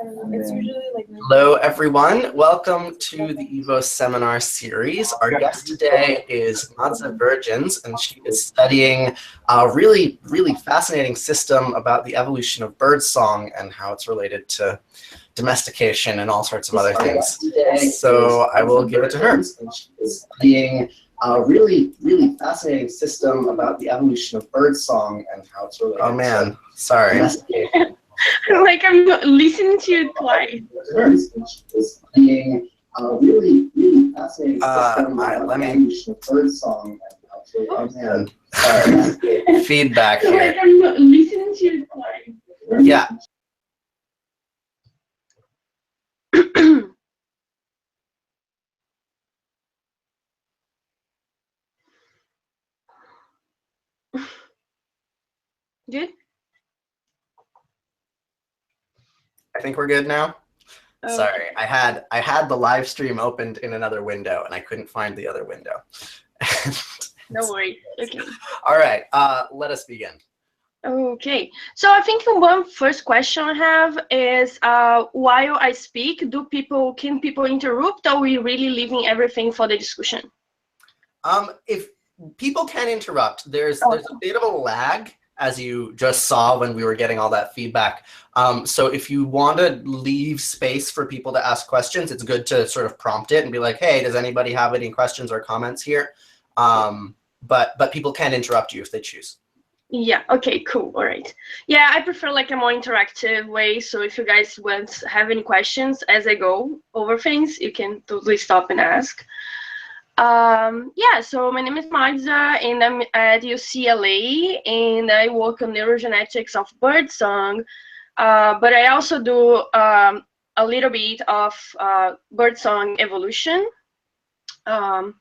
It's usually like. Hello, everyone. Welcome to the EVO seminar series. Our guest today is Madza Farias-Virgens, and she is studying a really fascinating system about the evolution of birdsong and how it's related to domestication and all sorts of other things. So I will give it to her. She is studying a really fascinating system about the evolution of birdsong and how it's related. Oh man, sorry. Like I'm listening to you twice. Being a really fascinating system let me. of birdsong. Oh man, sorry. Feedback here. Like I'm listening to you twice. Yeah. Good. I think we're good now. Oh. Sorry, I had the live stream opened in another window and I couldn't find the other window. No worries. Okay. All right, let us begin. Okay. So I think one first question I have is while I speak, can people interrupt, or are we really leaving everything for the discussion? If people can interrupt, there's a bit of a lag, as you just saw when we were getting all that feedback. So if you want to leave space for people to ask questions, it's good to sort of prompt it and be like, hey, does anybody have any questions or comments here? But people can interrupt you if they choose. Yeah, okay, cool, all right. Yeah, I prefer like a more interactive way, so if you guys have any questions as I go over things, you can totally stop and ask. Yeah, so my name is Madza, and I'm at UCLA, and I work on neurogenetics of birdsong, but I also do a little bit of birdsong evolution. And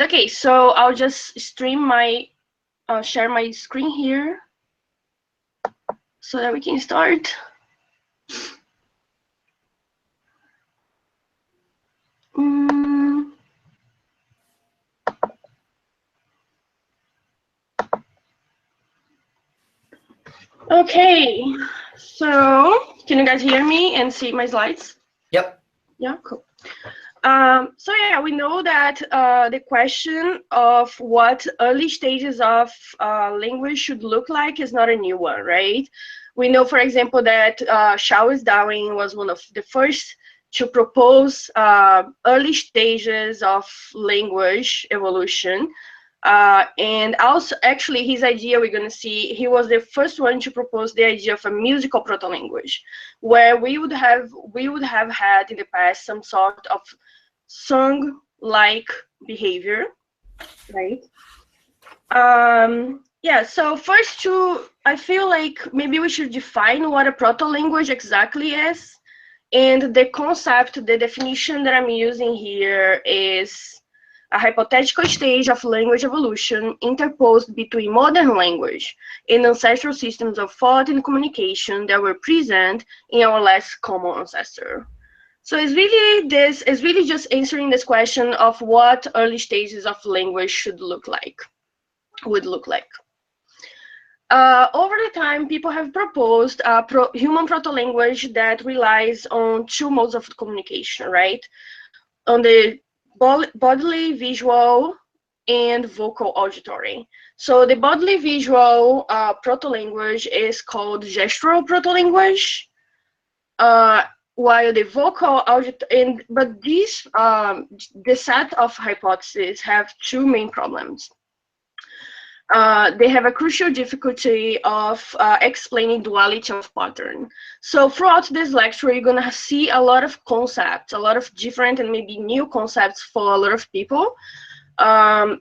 okay, so I'll just share my screen here so that we can start. Okay, so can you guys hear me and see my slides? Yep. Yeah, cool. So yeah, we know that the question of what early stages of language should look like is not a new one, right? We know, for example, that Charles Darwin was one of the first to propose early stages of language evolution. And also, actually, his idea, we're going to see, he was the first one to propose the idea of a musical proto-language, where we would have had in the past some sort of song-like behavior, right? Yeah, so first I feel like maybe we should define what a proto-language exactly is. And the concept, the definition that I'm using here is a hypothetical stage of language evolution interposed between modern language and ancestral systems of thought and communication that were present in our less common ancestor. So it's really just answering this question of what early stages of language would look like. Over the time, people have proposed a human proto-language that relies on two modes of communication, right? On the bodily, visual, and vocal auditory. So the bodily visual proto-language is called gestural proto-language, while the vocal auditory, but these the set of hypotheses have two main problems. They have a crucial difficulty of explaining duality of pattern. So throughout this lecture, you're going to see a lot of concepts, a lot of different and maybe new concepts for a lot of people.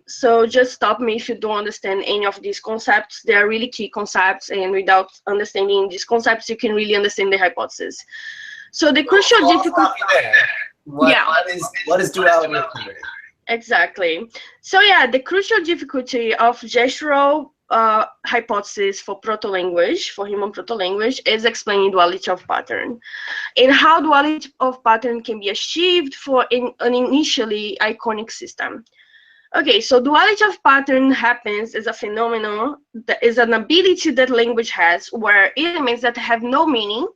So just stop me if you don't understand any of these concepts. They are really key concepts, and without understanding these concepts, you can really understand the hypothesis. So the crucial difficulty. What is duality? Exactly. So yeah, the crucial difficulty of gestural hypothesis for proto-language, for human proto-language, is explaining duality of pattern, and how duality of pattern can be achieved for an initially iconic system. Okay, so duality of pattern happens as a phenomenon that is an ability that language has where elements that have no meaning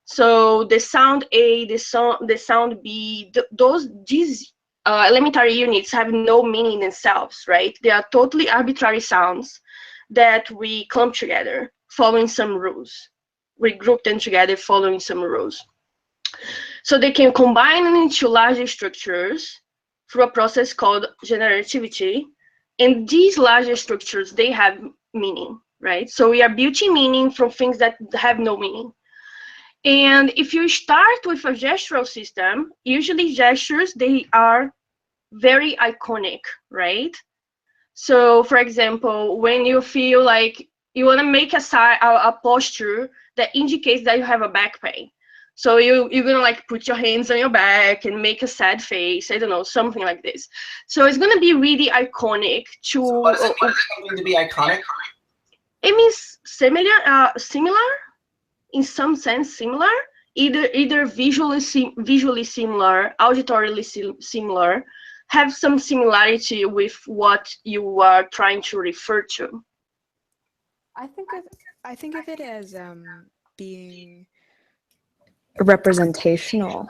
So the sound A, the sound B, these elementary units have no meaning themselves, right? They are totally arbitrary sounds that we clump together following some rules. We group them together following some rules. So they can combine into larger structures through a process called generativity. And these larger structures, they have meaning, right? So we are building meaning from things that have no meaning. And if you start with a gestural system, usually gestures, they are very iconic, right? So for example, when you feel like you want to make a posture that indicates that you have a back pain. So you're gonna like put your hands on your back and make a sad face. I don't know, something like this. So it's gonna be really iconic to. So what does it mean to be iconic? It means similar, in some sense, similar. Either visually similar, auditorily similar, have some similarity with what you are trying to refer to. I think of it as being representational.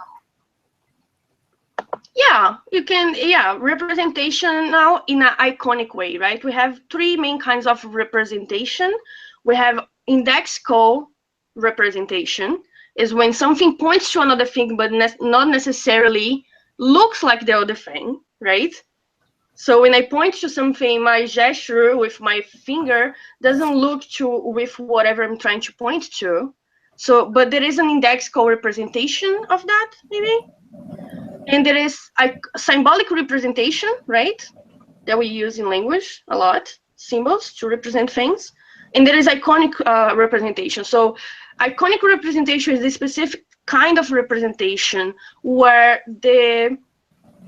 Yeah, you can, yeah, representation now in an iconic way, right? We have three main kinds of representation. We have indexical representation, is when something points to another thing, but not necessarily looks like the other thing, right? So when I point to something, my gesture with my finger doesn't look to with whatever I'm trying to point to. So, but there is an indexical representation of that, maybe. And there is a symbolic representation, right? That we use in language a lot, symbols to represent things. And there is iconic representation. So iconic representation is a specific kind of representation where the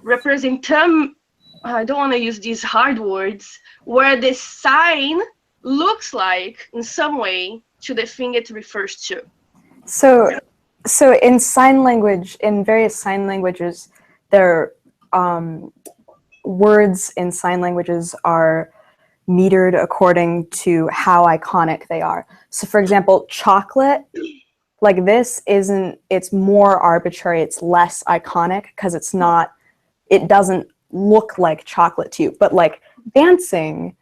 representum, I don't want to use these hard words, where the sign looks like in some way to the thing it refers to. So in sign language, in various sign languages, there words in sign languages are metered according to how iconic they are. So for example, chocolate, like this it's more arbitrary, it's less iconic because it doesn't look like chocolate to you. But like dancing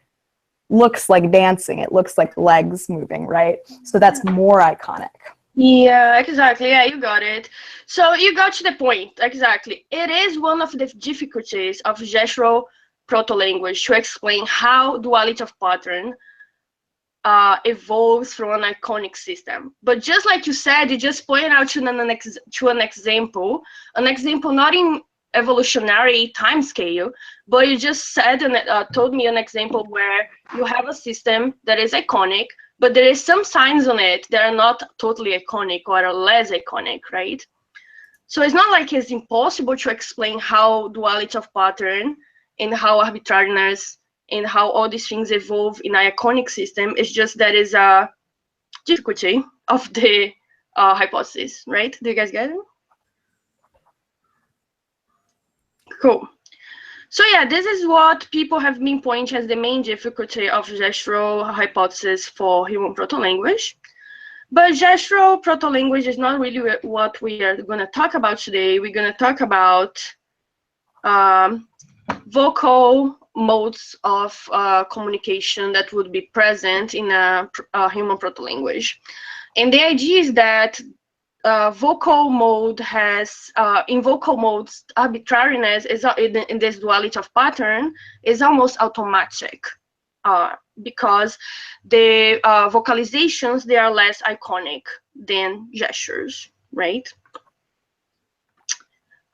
looks like dancing, it looks like legs moving, right? So that's more iconic. Yeah, exactly. Yeah, you got it. So you got to the point. Exactly. It is one of the difficulties of gestural proto-language to explain how duality of pattern evolves from an iconic system. But just like you said, you just pointed out to an example not in evolutionary time scale, but you just said and told me an example where you have a system that is iconic, but there is some signs on it that are not totally iconic or are less iconic, right? So it's not like it's impossible to explain how duality of pattern and how arbitrariness and how all these things evolve in an iconic system. It's just that is a difficulty of the hypothesis, right? Do you guys get it? Cool. So yeah, this is what people have been pointing as the main difficulty of gestural hypothesis for human proto-language. But gestural proto-language is not really what we are going to talk about today. We're going to talk about vocal modes of communication that would be present in a human proto-language. And the idea is that vocal mode has, in vocal modes, arbitrariness is in this duality of pattern is almost automatic because the vocalizations, they are less iconic than gestures, right?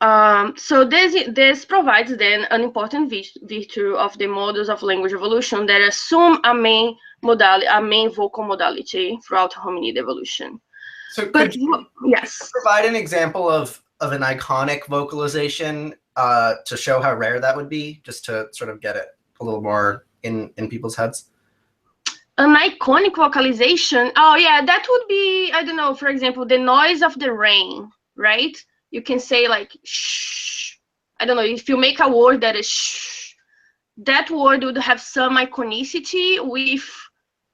So this provides then an important virtue of the models of language evolution that assume a main vocal modality throughout hominid evolution. So could you yes, provide an example of an iconic vocalization to show how rare that would be, just to sort of get it a little more in people's heads? An iconic vocalization, oh yeah, that would be, I don't know, for example, the noise of the rain, right? You can say like shh. I don't know, if you make a word that is shh, that word would have some iconicity with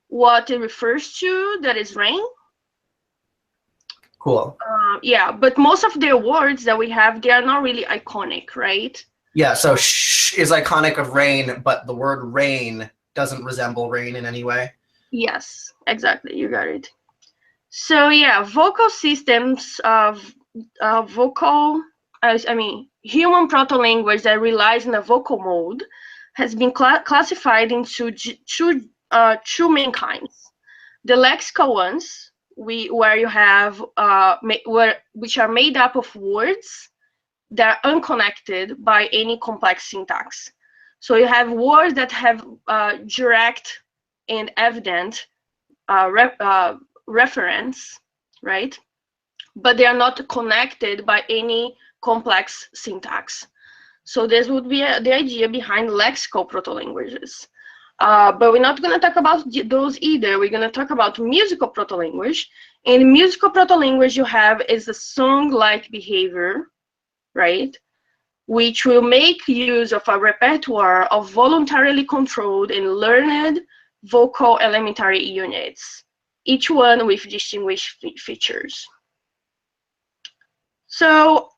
what it refers to, that is rain. Cool. Yeah, but most of the words that we have, they are not really iconic, right? Yeah, so sh is iconic of rain, but the word rain doesn't resemble rain in any way. Yes, exactly. You got it. So yeah, vocal systems of human proto-language that relies on a vocal mode has been classified into two main kinds. The lexical ones, where you have which are made up of words that are unconnected by any complex syntax. So you have words that have direct and evident reference, right? But they are not connected by any complex syntax. So this would be the idea behind lexical proto-languages. But we're not going to talk about those either. We're going to talk about musical proto-language. In musical proto-language, you have is a song-like behavior, right? Which will make use of a repertoire of voluntarily controlled and learned vocal elementary units, each one with distinguished features. So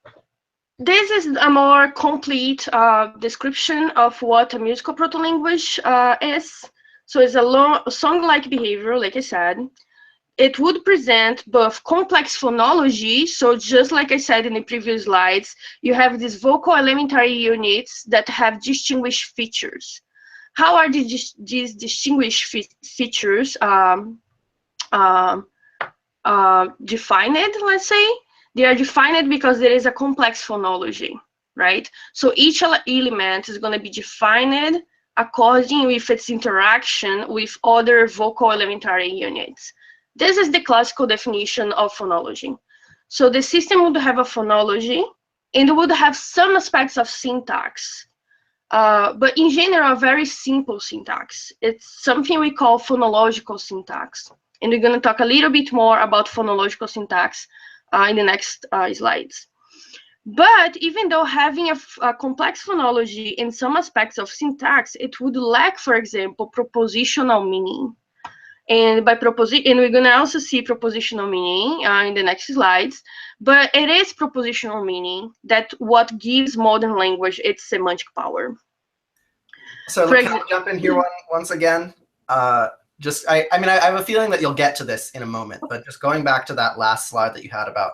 this is a more complete description of what a musical proto-language is. So it's a song-like behavior, like I said. It would present both complex phonology, so just like I said in the previous slides, you have these vocal elementary units that have distinguished features. How are these distinguished features defined, let's say? They are defined because there is a complex phonology, right? So each element is going to be defined according with its interaction with other vocal elementary units. This is the classical definition of phonology. So the system would have a phonology and it would have some aspects of syntax, but in general, a very simple syntax. It's something we call phonological syntax. And we're going to talk a little bit more about phonological syntax in the next slides. But even though having a complex phonology in some aspects of syntax, it would lack, for example, propositional meaning. And by and we're going to also see propositional meaning in the next slides. But it is propositional meaning that what gives modern language its semantic power. So can I jump in here once again? I have a feeling that you'll get to this in a moment, but just going back to that last slide that you had about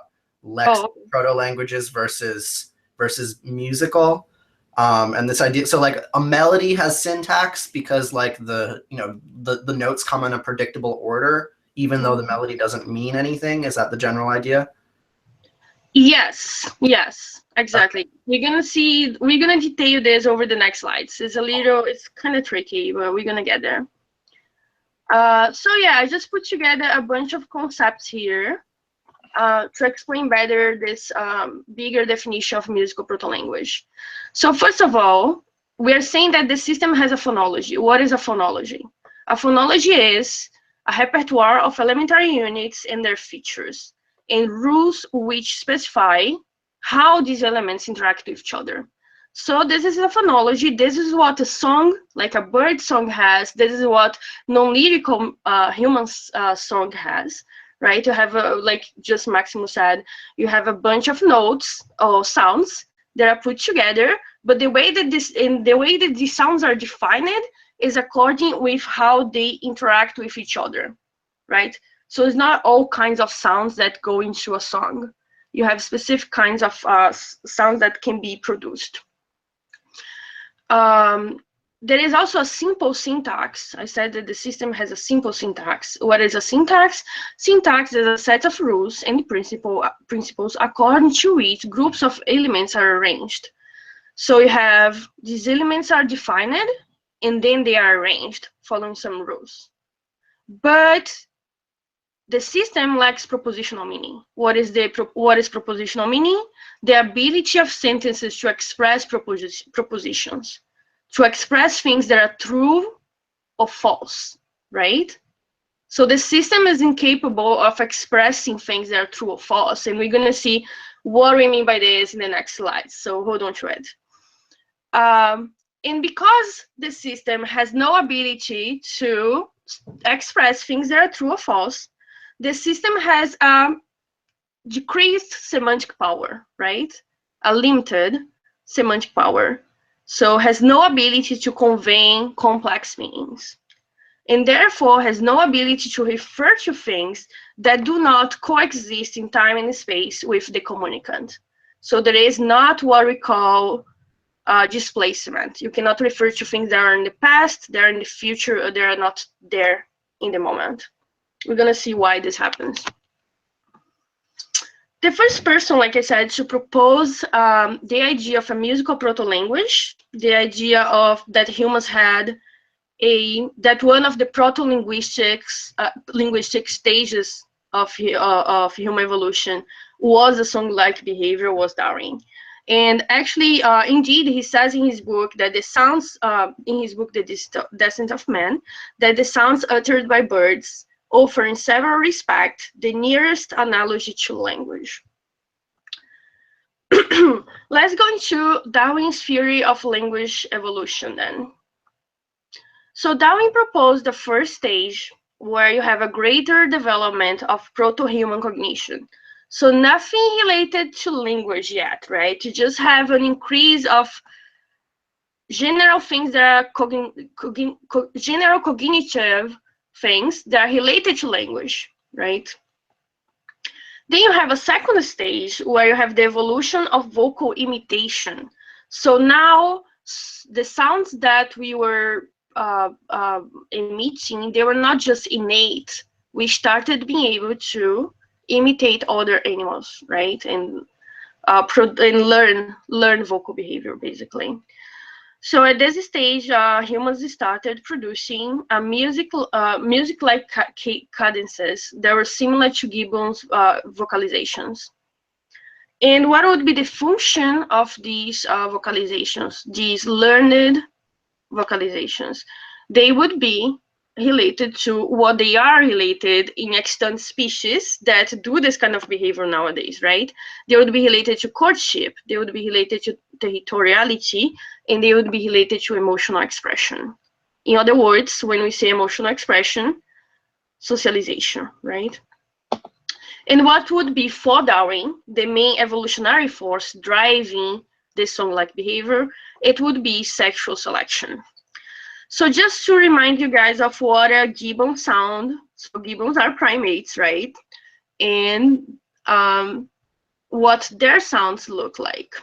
proto-languages versus musical, and this idea. So like a melody has syntax because like the notes come in a predictable order, even though the melody doesn't mean anything. Is that the general idea? Yes, exactly. We're gonna detail this over the next slides. It's kind of tricky, but we're gonna get there. So yeah, I just put together a bunch of concepts here to explain better this bigger definition of musical proto-language. So first of all, we are saying that the system has a phonology. What is a phonology? A phonology is a repertoire of elementary units and their features, and rules which specify how these elements interact with each other. So this is a phonology. This is what a song, like a bird song, has. This is what non-lyrical human song has, right? You have, like just Maximo said, you have a bunch of notes or sounds that are put together, but the way that these sounds are defined is according with how they interact with each other, right? So it's not all kinds of sounds that go into a song. You have specific kinds of sounds that can be produced. There is also a simple syntax. I said that the system has a simple syntax. What is a syntax? Syntax is a set of rules and principles according to which groups of elements are arranged. So you have these elements are defined and then they are arranged following some rules. But the system lacks propositional meaning. What is propositional meaning? The ability of sentences to express propositions, to express things that are true or false, right? So the system is incapable of expressing things that are true or false, and we're going to see what we mean by this in the next slide. So hold on to it. And because the system has no ability to express things that are true or false, the system has decreased semantic power, right? A limited semantic power. So has no ability to convey complex meanings, and therefore has no ability to refer to things that do not coexist in time and space with the communicant. So there is not what we call displacement. You cannot refer to things that are in the past, they're in the future, or they are not there in the moment. We're gonna see why this happens. The first person, like I said, to propose the idea of a musical proto-language, the idea of that humans had that one of the proto-linguistics linguistic stages of human evolution was a song-like behavior, was Darwin. And actually, indeed, he says in his book that the sounds, in his book, The Descent of Man, that the sounds uttered by birds offer in several respects the nearest analogy to language. Let's go into Darwin's theory of language evolution then. So Darwin proposed the first stage where you have a greater development of proto-human cognition. So nothing related to language yet, right? You just have an increase of general things that are general cognitive things that are related to language, right? Then you have a second stage where you have the evolution of vocal imitation. So now the sounds that we were emitting, they were not just innate. We started being able to imitate other animals, right? And learn vocal behavior, basically. So at this stage, humans started producing music-like cadences that were similar to Gibbon's vocalizations. And what would be the function of these vocalizations, these learned vocalizations? They would be related to what they are related in extant species that do this kind of behavior nowadays, right? They would be related to courtship, they would be related to territoriality, and they would be related to emotional expression. In other words, when we say emotional expression, socialization, right? And what would be for Darwin the main evolutionary force driving this song-like behavior? It would be sexual selection. So just to remind you guys of what a gibbon sound, so gibbons are primates, right? And what their sounds look like.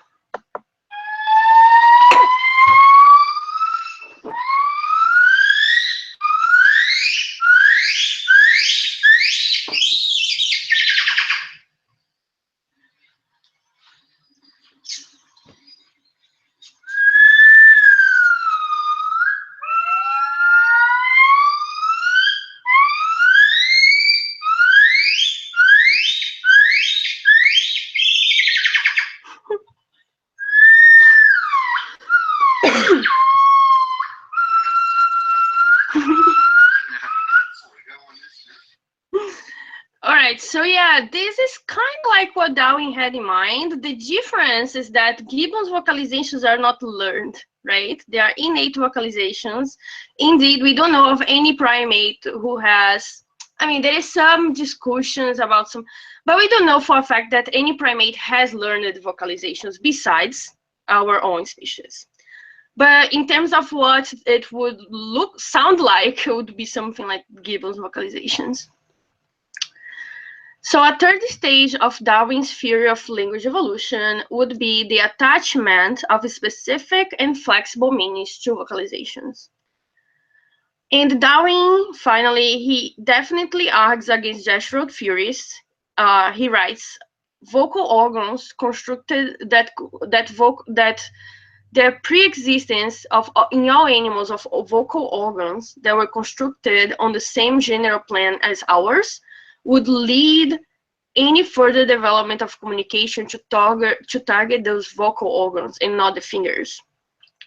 All right, so yeah, this is kind of like what Darwin had in mind. The difference is that Gibbon's vocalizations are not learned, right? They are innate vocalizations. Indeed, we don't know of any primate who has, I mean, there is some discussions about some, but we don't know for a fact that any primate has learned vocalizations besides our own species. But in terms of what it would sound like, it would be something like Gibbon's vocalizations. So a third stage of Darwin's theory of language evolution would be the attachment of specific and flexible meanings to vocalizations. And Darwin, finally, he definitely argues against gestural theories. He writes, vocal organs constructed that the pre-existence of in all animals of vocal organs that were constructed on the same general plan as ours would lead any further development of communication to target those vocal organs and not the fingers.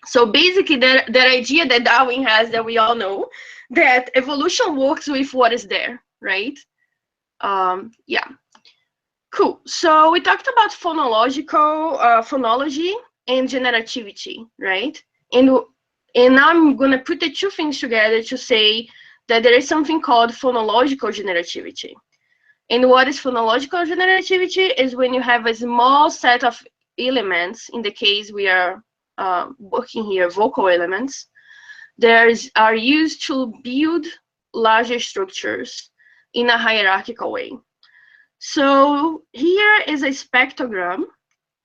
So basically, that idea that Darwin has, that we all know, that evolution works with what is there, right? Yeah. Cool. So we talked about phonology and generativity, right? And now I'm going to put the two things together to say that there is something called phonological generativity. And what is phonological generativity is when you have a small set of elements. In the case we are working here, vocal elements, are used to build larger structures in a hierarchical way. So here is a spectrogram.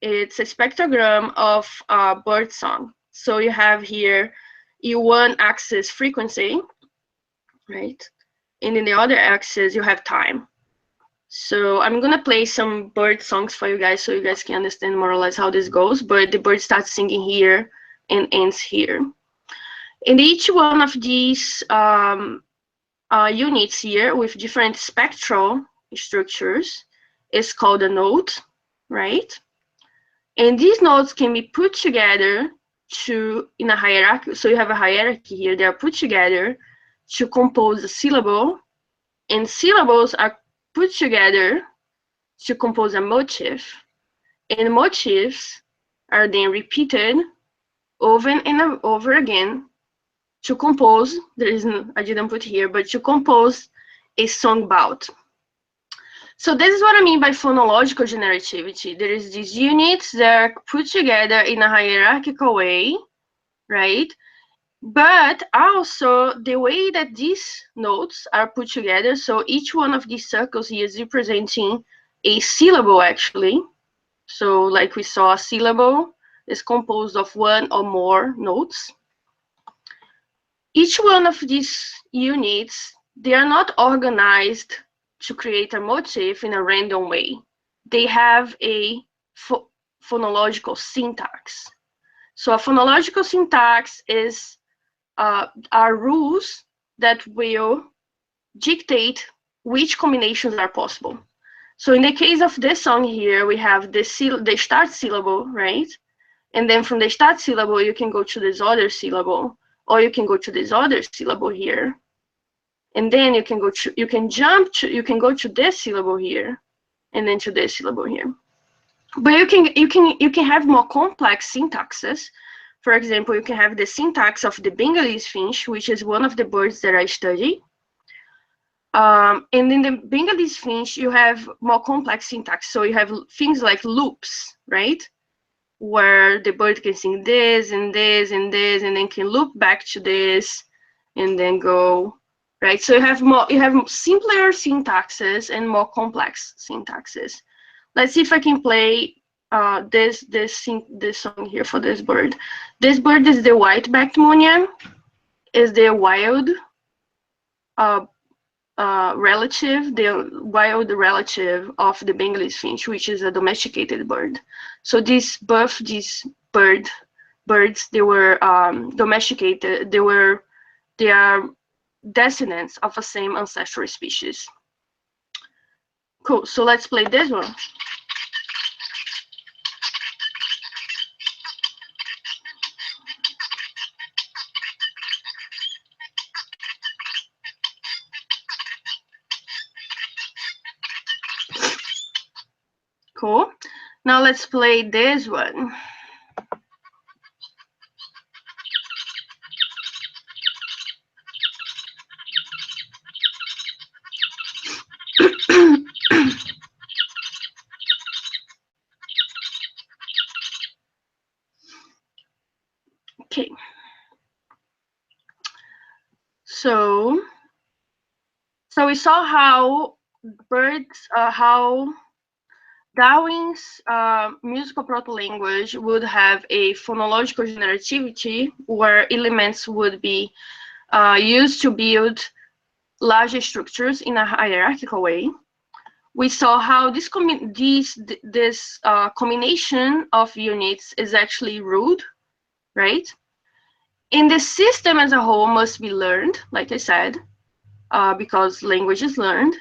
It's a spectrogram of birdsong. So you have here one axis frequency, right? And in the other axis you have time. So I'm gonna play some bird songs for you guys so you guys can understand more or less how this goes, but the bird starts singing here and ends here. And each one of these units here with different spectral structures is called a note, right? And these notes can be put together in a hierarchy. So you have a hierarchy here. They are put together to compose a syllable, and syllables are put together to compose a motif, and motifs are then repeated over and over again to compose, I didn't put here, but to compose a song bout. So this is what I mean by phonological generativity. There is these units that are put together in a hierarchical way, right? But also the way that these notes are put together, so each one of these circles here is representing a syllable actually. So like we saw, a syllable is composed of one or more notes. Each one of these units, they are not organized to create a motif in a random way. They have a phonological syntax. So a phonological syntax are rules that will dictate which combinations are possible. So in the case of this song here, we have the start syllable, right? And then from the start syllable, you can go to this other syllable, or you can go to this other syllable here. And then you can go to this syllable here, and then to this syllable here. But you can have more complex syntaxes. For example, you can have the syntax of the Bengalese finch, which is one of the birds that I study. And in the Bengalese finch, you have more complex syntax. So you have things like loops, right? Where the bird can sing this and this and this, and then can loop back to this, and then go, right? So you have simpler syntaxes and more complex syntaxes. Let's see if I can play this song here for this bird. This bird is the white-backed monia, is the wild relative, the wild relative of the Bengalese finch, which is a domesticated bird. So these birds, they were domesticated. They are descendants of the same ancestral species. Cool. So let's play this one. Cool. Now let's play this one. Okay. So we saw how how Darwin's musical proto-language would have a phonological generativity where elements would be used to build larger structures in a hierarchical way. We saw how this combination of units is actually ruled, right? And the system as a whole must be learned, like I said, because language is learned,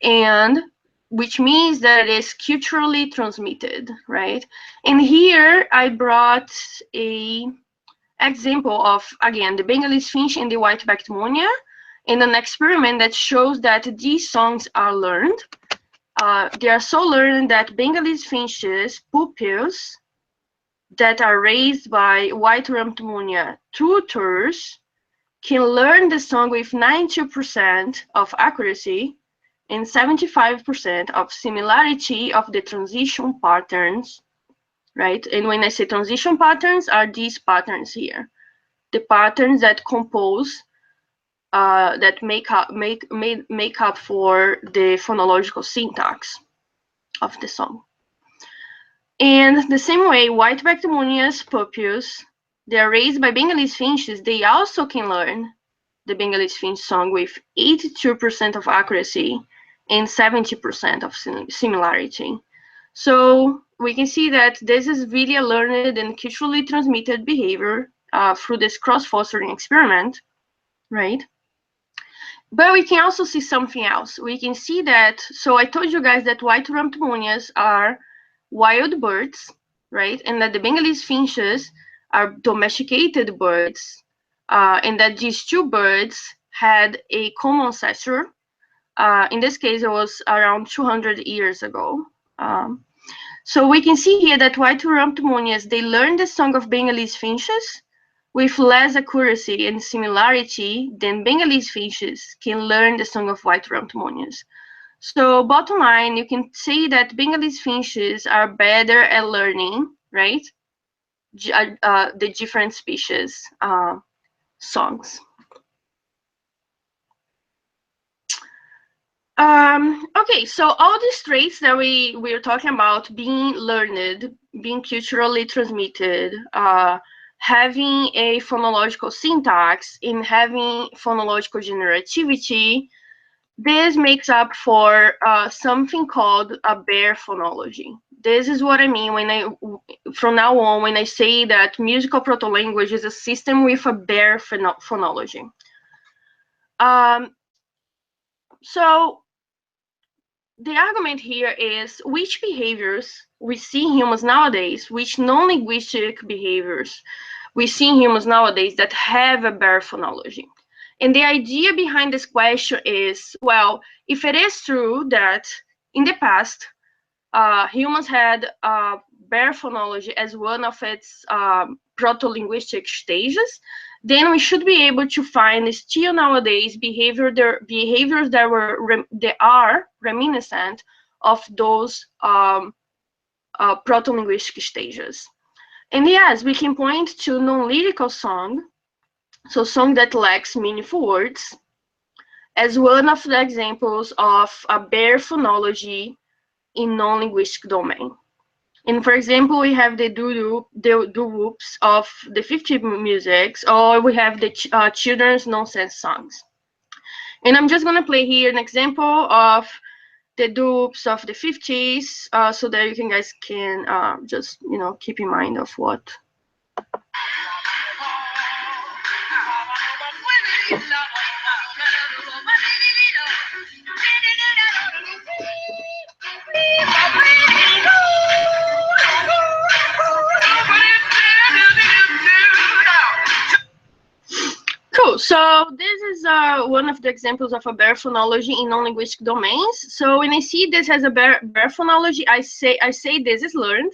and which means that it is culturally transmitted, right? And here I brought an example of, again, the Bengalese finch and the white-backed monia in an experiment that shows that these songs are learned. They are so learned that Bengalese finches, pupils, that are raised by white-rumped monia tutors can learn the song with 92% of accuracy, and 75% of similarity of the transition patterns, right? And when I say transition patterns, are these patterns here, the patterns that compose, that make up for the phonological syntax of the song. And the same way, white-backed Munia's pupils, they are raised by Bengalese finches, they also can learn the Bengalese finch song with 82% of accuracy and 70% of similarity. So we can see that this is really a learned and culturally transmitted behavior through this cross-fostering experiment, right? But we can also see something else. We can see that, so I told you guys that white-rumped Munias are wild birds, right? And that the Bengalese finches are domesticated birds, and that these two birds had a common ancestor. In this case, it was around 200 years ago. So we can see here that white-rumped Munias, they learned the song of Bengalese finches with less accuracy and similarity than Bengalese finches can learn the song of white-rumped Munias. So bottom line, you can say that Bengalese finches are better at learning, right? The different species songs. Okay, so all these traits that we're talking about, being learned, being culturally transmitted, having a phonological syntax, and having phonological generativity, this makes up for something called a bare phonology. This is what I mean from now on, when I say that musical proto-language is a system with a bare phonology. So the argument here is which behaviors we see in humans nowadays, which non-linguistic behaviors we see in humans nowadays that have a bare phonology. And the idea behind this question is, well, if it is true that in the past, humans had bare phonology as one of its proto-linguistic stages, then we should be able to find still nowadays behaviors that are reminiscent of those proto-linguistic stages. And yes, we can point to non-lyrical song, so song that lacks meaningful words, as one of the examples of a bare phonology in non-linguistic domain. And for example, we have the doo-woops of the 50 musics, or we have the children's nonsense songs. And I'm just gonna play here an example of the doo-woops of the 50s, so that you guys can just, keep in mind of what. Cool. So this is one of the examples of a bare phonology in non-linguistic domains. So when I see this as a bare phonology, I say this is learned,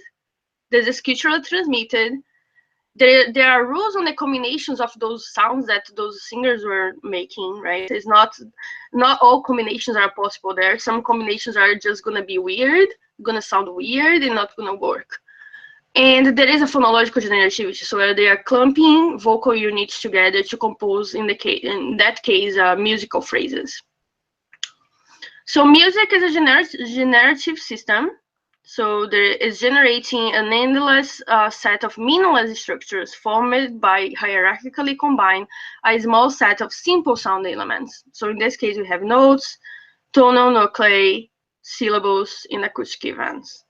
this is culturally transmitted. There are rules on the combinations of those sounds that those singers were making, right? It's not all combinations are possible. There are some combinations are just gonna be weird, gonna sound weird, and not gonna work. And there is a phonological generativity, so where they are clumping vocal units together to compose, in that case, musical phrases. So music is a generative system. So there is generating an endless set of meaningless structures formed by hierarchically combine a small set of simple sound elements. So in this case, we have notes, tonal nuclei, syllables, and acoustic events.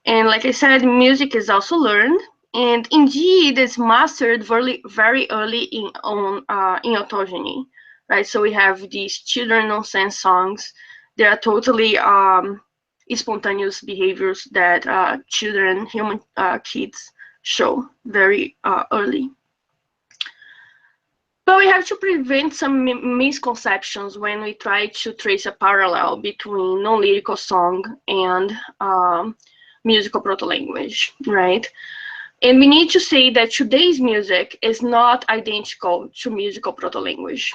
And like I said, music is also learned, and indeed it's mastered very early in autogeny, right? So we have these children nonsense songs. They are totally spontaneous behaviors that human kids show very early. But we have to prevent some misconceptions when we try to trace a parallel between non-lyrical song and musical proto-language, right? And we need to say that today's music is not identical to musical proto-language.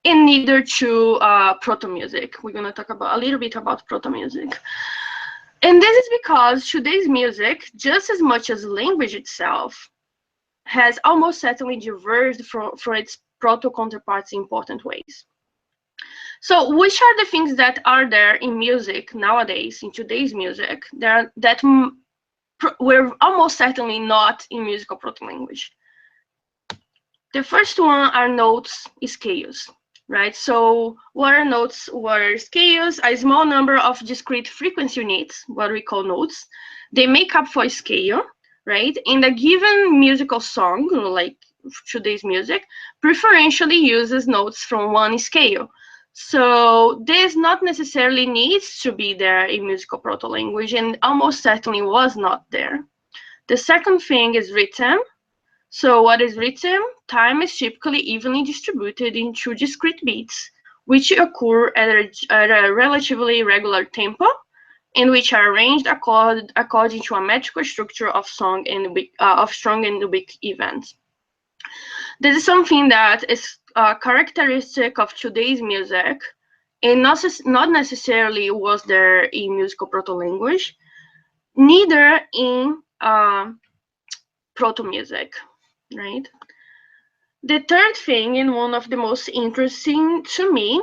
and neither to proto-music. We're going to talk about a little bit about proto-music. And this is because today's music, just as much as language itself, has almost certainly diverged from its proto-counterparts in important ways. So which are the things that are there in music nowadays, in today's music, that were almost certainly not in musical proto-language? The first one are notes, scales, right? So what are notes? What are scales? A small number of discrete frequency units, what we call notes. They make up for a scale, right? In a given musical song, like today's music, preferentially uses notes from one scale. So this not necessarily needs to be there in musical proto-language, and almost certainly was not there. The second thing is rhythm. So what is rhythm? Time is typically evenly distributed into discrete beats, which occur at a relatively regular tempo, and which are arranged according to a metrical structure of strong and weak events. This is something that is characteristic of today's music, and not necessarily was there in musical proto-language, neither in proto-music, right? The third thing, and one of the most interesting to me,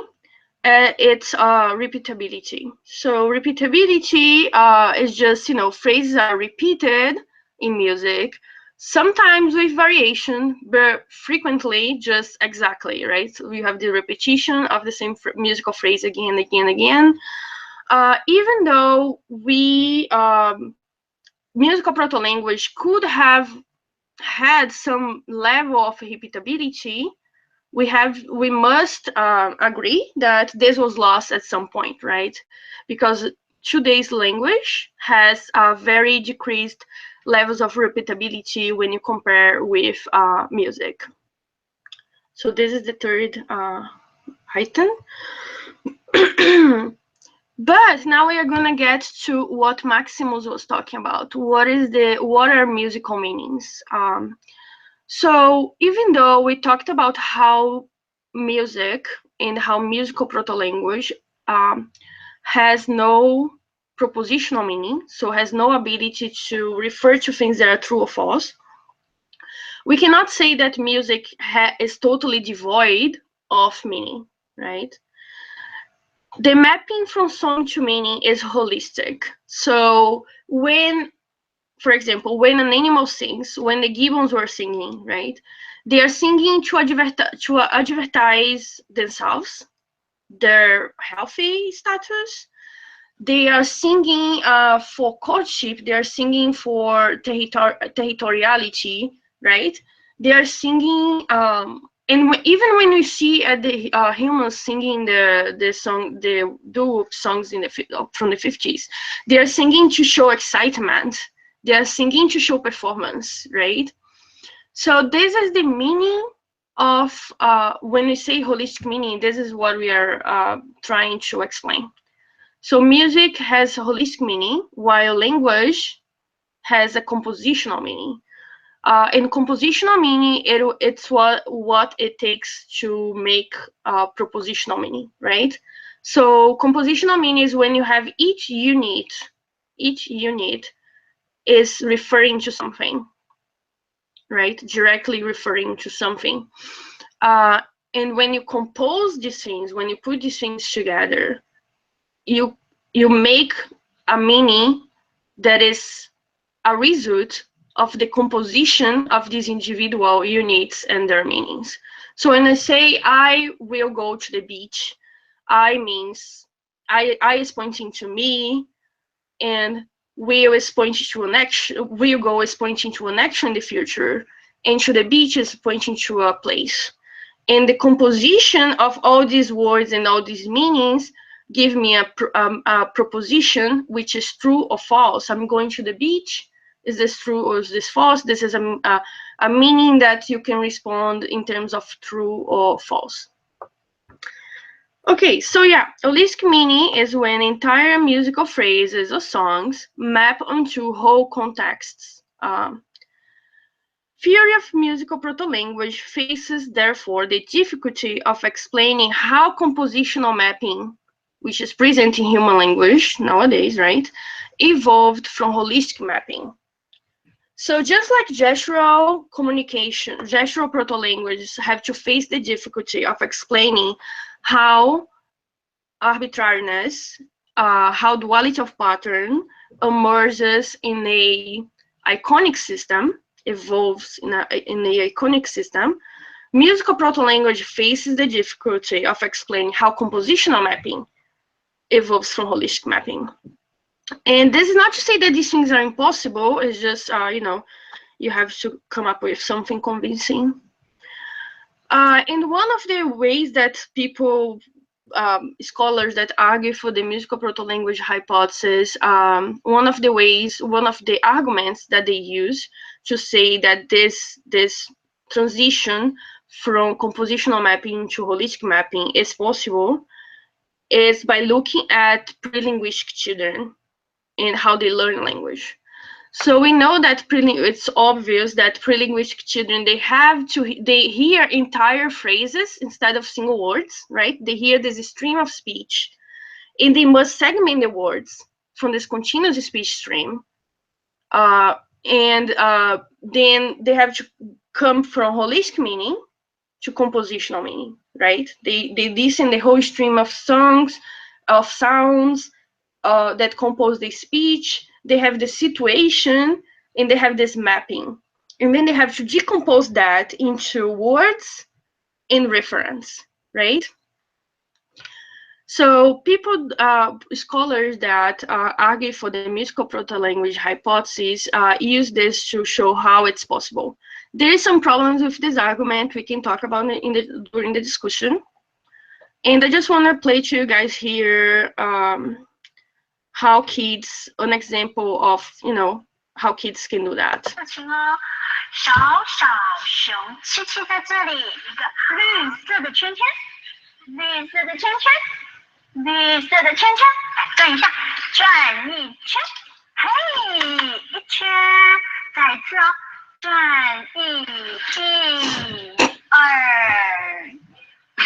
it's repeatability. So repeatability is just, phrases are repeated in music, sometimes with variation, but frequently just exactly, right? So we have the repetition of the same musical phrase again and again and again. Even though musical proto-language could have had some level of repeatability, we must agree that this was lost at some point, right? Because today's language has very decreased levels of repeatability when you compare with music. So this is the third item. But now we are gonna get to what Maximus was talking about. What are musical meanings? So even though we talked about how music and how musical proto-language has no propositional meaning, so has no ability to refer to things that are true or false, we cannot say that music is totally devoid of meaning, right? The mapping from song to meaning is holistic. So for example, when an animal sings, when the gibbons were singing, right? They are singing to advertise themselves, their healthy status. They are singing for courtship. They are singing for territoriality, right? They are singing, and even when we see the humans singing the song, the doo-wop songs from the 50s, they are singing to show excitement. They are singing to show performance, right? So this is the meaning of, when we say holistic meaning, this is what we are trying to explain. So music has a holistic meaning, while language has a compositional meaning. In compositional meaning, it's what it takes to make propositional meaning, right? So compositional meaning is when you have each unit is referring to something, right? Directly referring to something. And when you compose these things, when you put these things together, you make a meaning that is a result of the composition of these individual units and their meanings. So when I say I will go to the beach, I means I is pointing to me, and will is pointing to an action, will go is pointing to an action in the future, and to the beach is pointing to a place. And the composition of all these words and all these meanings give me a proposition which is true or false. I'm going to the beach. Is this true or is this false? This is a meaning that you can respond in terms of true or false. Okay, so yeah, holistic meaning is when entire musical phrases or songs map onto whole contexts. theory of musical proto-language faces, therefore, the difficulty of explaining how compositional mapping, which is present in human language nowadays, right, evolved from holistic mapping. So just like gestural communication, gestural proto-languages have to face the difficulty of explaining how arbitrariness, how duality of pattern emerges in a iconic system, evolves in a iconic system. Musical proto-language faces the difficulty of explaining how compositional mapping evolves from holistic mapping. And this is not to say that these things are impossible, it's just, you know, you have to come up with something convincing. And one of the ways that people, scholars that argue for the musical proto-language hypothesis, one of the arguments that they use to say that this transition from compositional mapping to holistic mapping is possible is by looking at pre-linguistic children and how they learn language. So we know that it's obvious that pre-linguistic children, they hear entire phrases instead of single words, right? They hear this stream of speech, and they must segment the words from this continuous speech stream. Then they have to come from holistic meaning to compositional meaning, right? They listen the whole stream of songs, of sounds, that compose the speech, they have the situation, and they have this mapping. And then they have to decompose that into words and reference, right? So people, scholars that argue for the musical proto-language hypothesis use this to show how it's possible. There is some problems with this argument we can talk about during the discussion. And I just want to play to you guys here how kids, an example of, you know, how kids can do that. 小小熊七七在这里，一个绿色的圈圈，绿色的圈圈，绿色的圈圈，转一下，转一圈，嘿，一圈，再一次哦，转二三。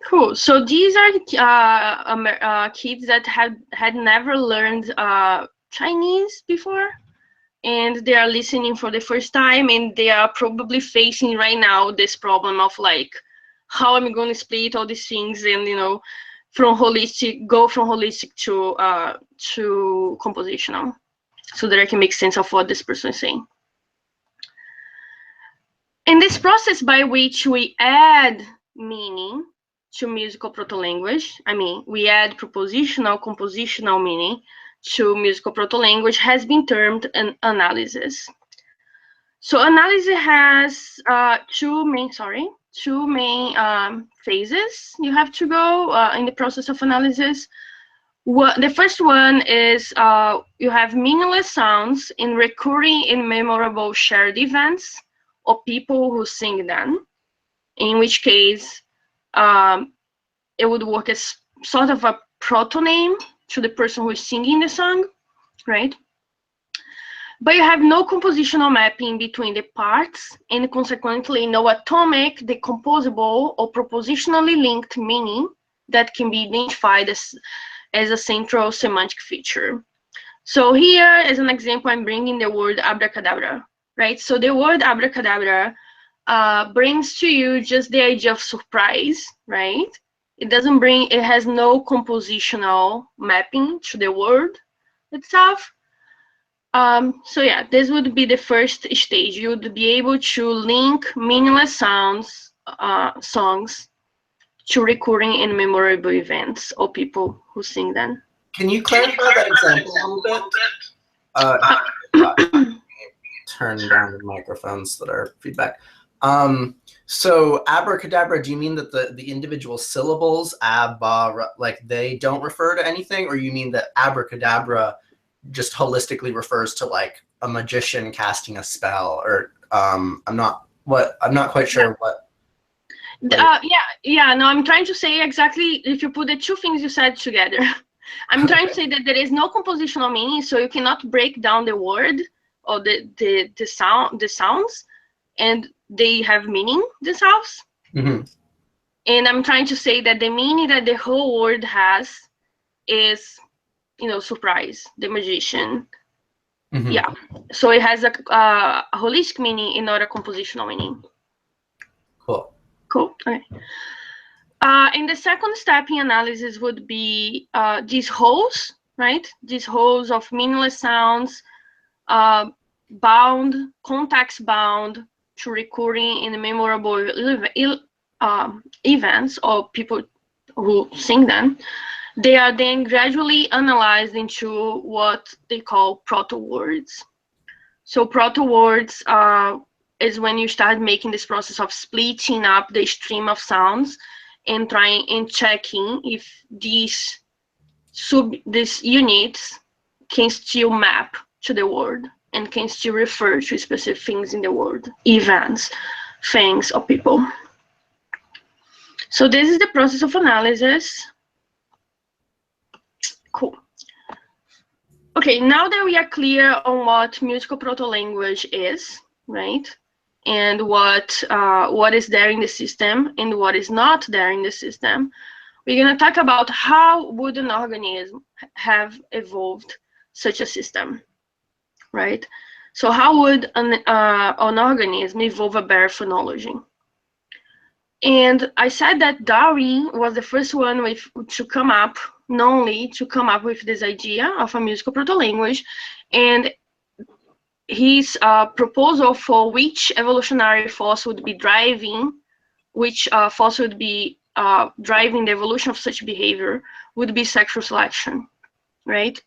Cool. So these are kids that had never learned Chinese before, and they are listening for the first time, and they are probably facing right now this problem of like, how am I going to split all these things and, you know, go from holistic to compositional, so that I can make sense of what this person is saying. In this process by which we add meaning to musical proto-language, I mean, we add propositional, compositional meaning to musical proto-language, has been termed an analysis. So analysis has two main phases you have to go in the process of analysis. The first one is you have meaningless sounds in recurring and memorable shared events or people who sing them, in which case it would work as sort of a proto-name to the person who is singing the song, right? But you have no compositional mapping between the parts, and consequently no atomic, decomposable, or propositionally linked meaning that can be identified as a central semantic feature. So here, as an example, I'm bringing the word abracadabra, right? So the word abracadabra brings to you just the idea of surprise, right? It has no compositional mapping to the word itself. So yeah, this would be the first stage. You would be able to link meaningless sounds, songs, to recurring and memorable events or people who sing them. Can you clarify that example a little bit? Turn down the microphones that are feedback. So abracadabra, do you mean that the individual syllables, like they don't refer to anything, or you mean that abracadabra just holistically refers to like a magician casting a spell? Or I'm not quite sure what. No, I'm trying to say exactly, if you put the two things you said together, I'm trying to say that there is no compositional meaning, so you cannot break down the word or the sounds, and they have meaning themselves. Mm-hmm. And I'm trying to say that the meaning that the whole word has is, surprise, the magician. Mm-hmm. Yeah. So it has a holistic meaning and not a compositional meaning. Cool. Cool. Okay. And the second step in analysis would be these holes, right? These holes of meaningless sounds, context bound to recurring and memorable events or people who sing them. They are then gradually analyzed into what they call proto-words. So proto-words is when you start making this process of splitting up the stream of sounds and trying and checking if these units can still map to the word and can still refer to specific things in the word, events, things, or people. So this is the process of analysis. Cool. Okay, now that we are clear on what musical proto-language is, right, and what is there in the system and what is not there in the system, we're going to talk about how would an organism have evolved such a system, right? So how would an organism evolve a better phonology? And I said that Darwin was the first one to come up with this idea of a musical proto-language, and his proposal for which evolutionary force would be driving, driving the evolution of such behavior would be sexual selection, right?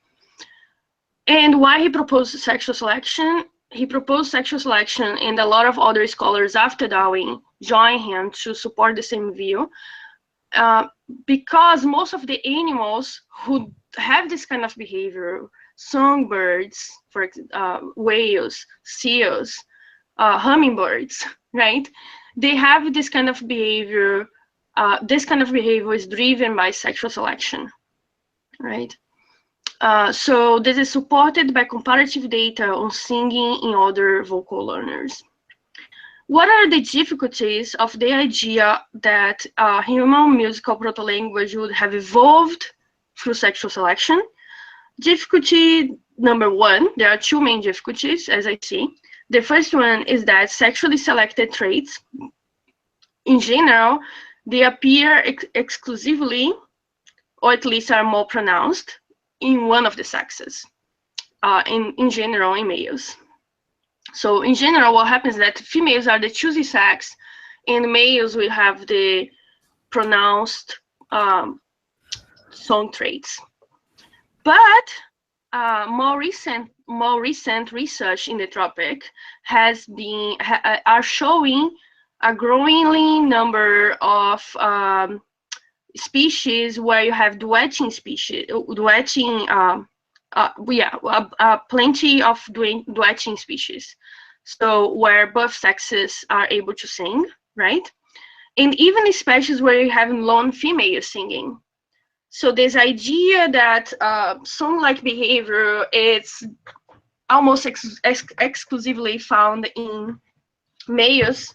And why he proposed sexual selection? He proposed sexual selection, and a lot of other scholars after Darwin joined him to support the same view, because most of the animals who have this kind of behavior, songbirds, whales, seals, hummingbirds, right? They have this kind of behavior. This kind of behavior is driven by sexual selection, right? So this is supported by comparative data on singing in other vocal learners. What are the difficulties of the idea that human musical proto-language would have evolved through sexual selection? Difficulty number one, there are two main difficulties, as I see. The first one is that sexually selected traits, in general, they appear exclusively, or at least are more pronounced, in one of the sexes, in general, in males. So in general, what happens is that females are the choosy sex, and males will have the pronounced song traits. But more recent research in the topic are showing a growing number of species where you have duetting species, plenty of duetting species. So where both sexes are able to sing, right? And even in species where you have lone females singing. So this idea that song-like behavior is almost exclusively found in males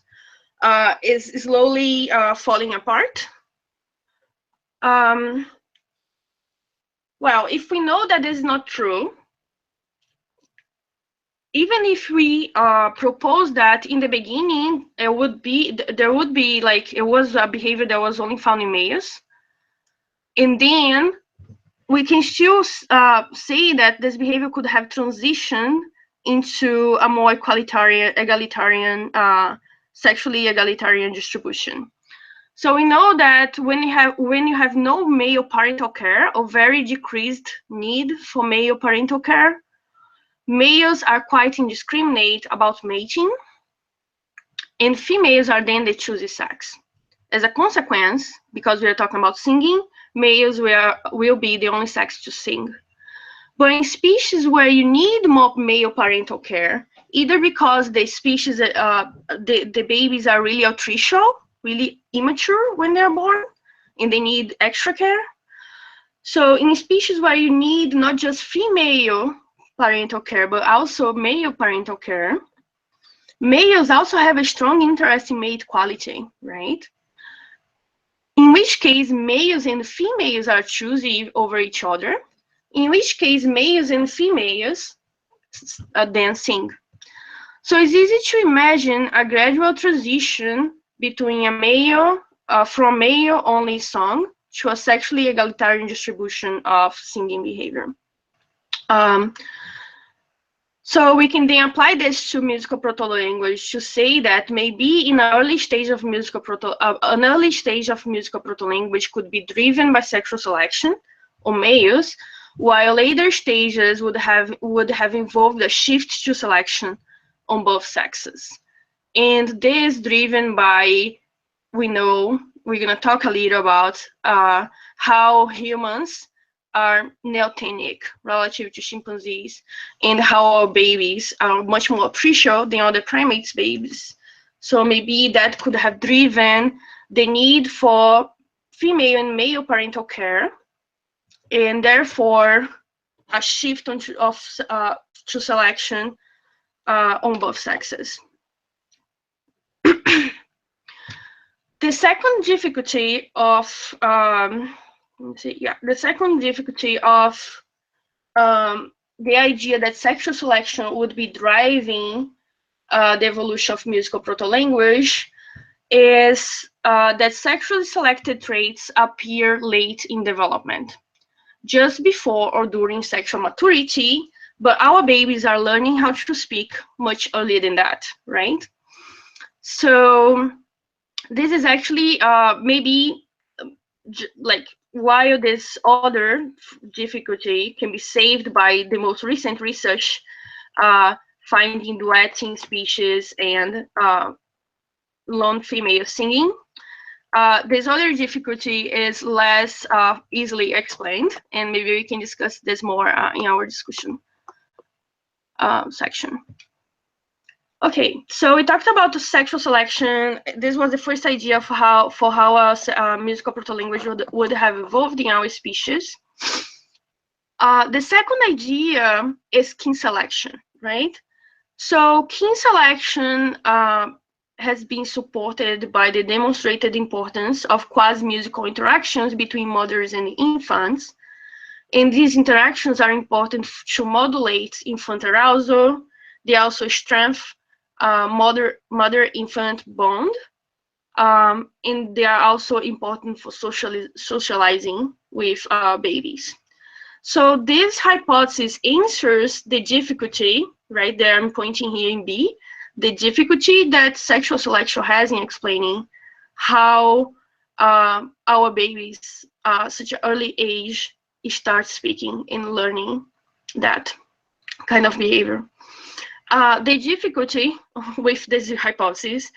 is slowly falling apart. Well, if we know that this is not true, even if we propose that in the beginning there would be like it was a behavior that was only found in males, and then we can still say that this behavior could have transitioned into a more egalitarian, sexually egalitarian distribution. So we know that when you have no male parental care or very decreased need for male parental care, males are quite indiscriminate about mating, and females are then the choosy sex. As a consequence, because we are talking about singing, males will be the only sex to sing. But in species where you need more male parental care, either because the species, the babies are really altricial, really immature when they're born, and they need extra care. So in species where you need not just female parental care, but also male parental care, males also have a strong interest in mate quality, right? In which case males and females are choosy over each other, in which case males and females then sing. So it's easy to imagine a gradual transition between a male, from male-only song to a sexually egalitarian distribution of singing behavior. So we can then apply this to musical proto-language to say that maybe in an early stage of musical proto-language could be driven by sexual selection on males, while later stages would have involved a shift to selection on both sexes. And this driven by, we know, we're gonna talk a little about how humans are neotenic relative to chimpanzees, and how our babies are much more appreciable than other primates' babies. So maybe that could have driven the need for female and male parental care, and therefore a shift to selection on both sexes. The second difficulty of the idea that sexual selection would be driving the evolution of musical proto-language is that sexually selected traits appear late in development, just before or during sexual maturity, but our babies are learning how to speak much earlier than that, right? So this is actually maybe like, while this other difficulty can be saved by the most recent research finding duetting species and lone female singing, this other difficulty is less easily explained, and maybe we can discuss this more in our discussion section. Okay, so we talked about the sexual selection. This was the first idea for how a musical proto-language would have evolved in our species. The second idea is kin selection, right? So kin selection has been supported by the demonstrated importance of quasi-musical interactions between mothers and infants. And these interactions are important to modulate infant arousal. They also strengthen mother-infant bond, and they are also important for socializing with babies. So this hypothesis answers the difficulty, right, that I'm pointing here in B, the difficulty that sexual selection has in explaining how our babies, such an early age, start speaking and learning that kind of behavior. The difficulty with this hypothesis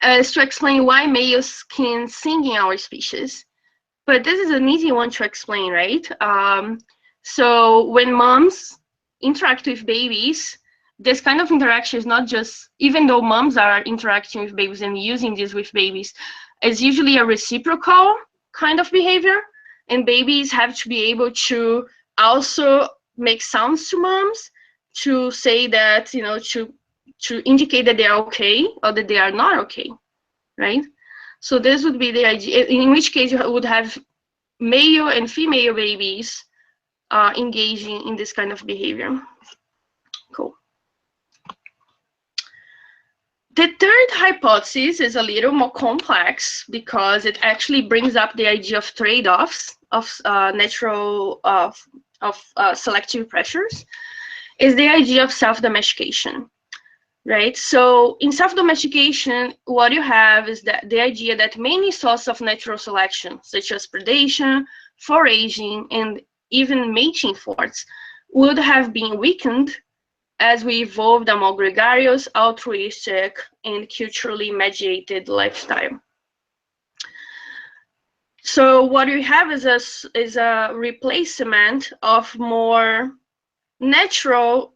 is to explain why males can sing in our species, but this is an easy one to explain, right? So when moms interact with babies, this kind of interaction is not just, even though moms are interacting with babies and using this with babies, it's usually a reciprocal kind of behavior, and babies have to be able to also make sounds to moms to say that, you know, to indicate that they are okay or that they are not okay, right? So this would be the idea, in which case you would have male and female babies engaging in this kind of behavior. Cool. The third hypothesis is a little more complex because it actually brings up the idea of trade-offs of selective pressures, is the idea of self-domestication, right? So in self-domestication, what you have is that the idea that many sources of natural selection, such as predation, foraging, and even mating force, would have been weakened as we evolved a more gregarious, altruistic, and culturally mediated lifestyle. So what we have is a replacement of more natural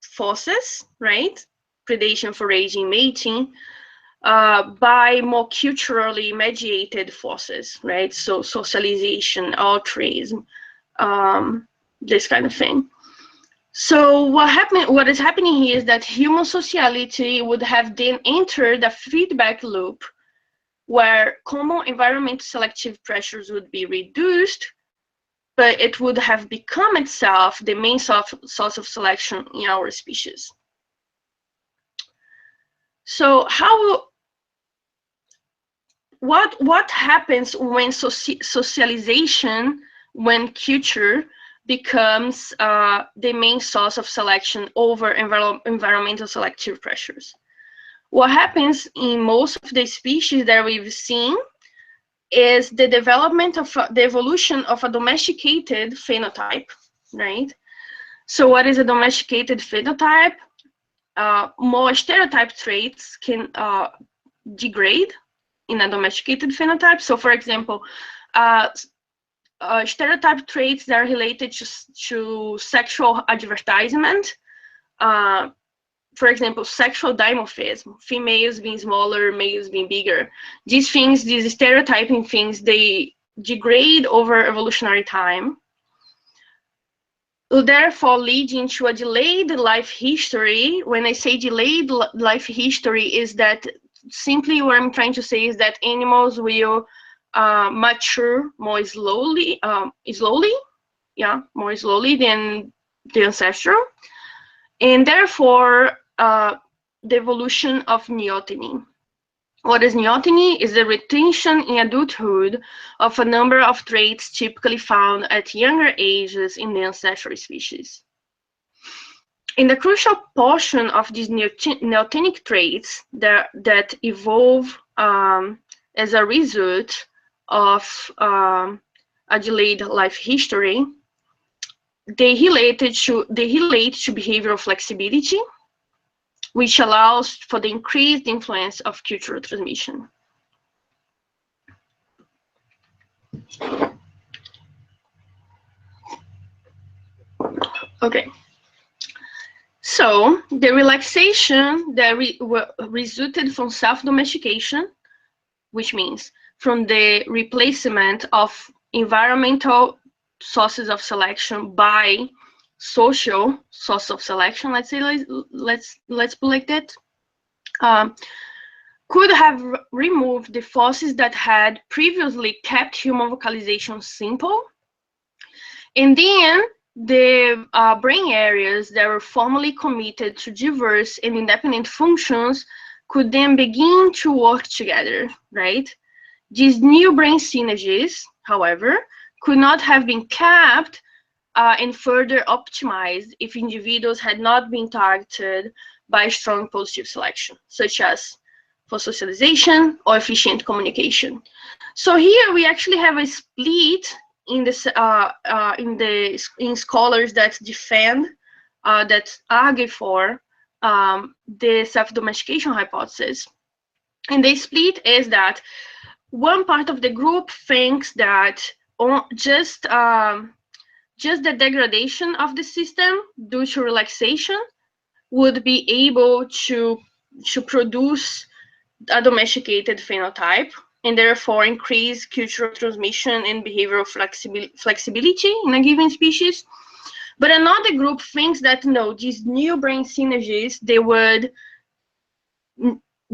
forces, right? Predation, foraging, mating, by more culturally mediated forces, right? So socialization, altruism, this kind of thing. So what is happening here is that human sociality would have then entered a feedback loop where common environmental selective pressures would be reduced, but it would have become itself the main source of selection in our species. So what happens when socialization, when culture becomes the main source of selection over environmental selective pressures? What happens in most of the species that we've seen is the development of the evolution of a domesticated phenotype, right? So what is a domesticated phenotype? More stereotype traits can degrade in a domesticated phenotype. So for example, stereotype traits that are related to sexual advertisement, for example, sexual dimorphism, females being smaller, males being bigger. These things, these stereotyping things, they degrade over evolutionary time, therefore leading to a delayed life history. When I say delayed life history, is that simply what I'm trying to say is that animals will mature more slowly, more slowly than the ancestral, and therefore the evolution of neoteny. What is neoteny? Is the retention in adulthood of a number of traits typically found at younger ages in the ancestral species. In the crucial portion of these neotenic traits that evolve as a result of a delayed life history, they relate to behavioral flexibility, which allows for the increased influence of cultural transmission. Okay. So the relaxation that resulted from self-domestication, which means from the replacement of environmental sources of selection by social source of selection, let's say, let's put like that, could have removed the forces that had previously kept human vocalization simple, and then the brain areas that were formerly committed to diverse and independent functions could then begin to work together, right? These new brain synergies, however, could not have been kept and further optimized if individuals had not been targeted by strong positive selection, such as for socialization or efficient communication. So here we actually have a split in this in scholars that defend, that argue for the self-domestication hypothesis. And the split is that one part of the group thinks that just the degradation of the system due to relaxation would be able to produce a domesticated phenotype, and therefore increase cultural transmission and behavioral flexibility in a given species. But another group thinks that no, these new brain synergies,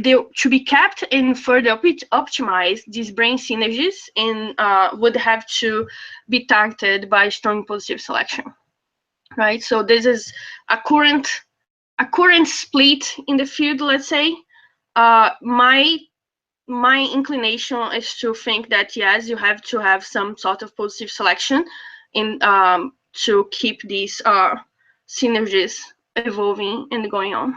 they should be kept and further optimize these brain synergies, and would have to be targeted by strong positive selection, right? So this is a current split in the field, let's say. My inclination is to think that yes, you have to have some sort of positive selection in to keep these synergies evolving and going on.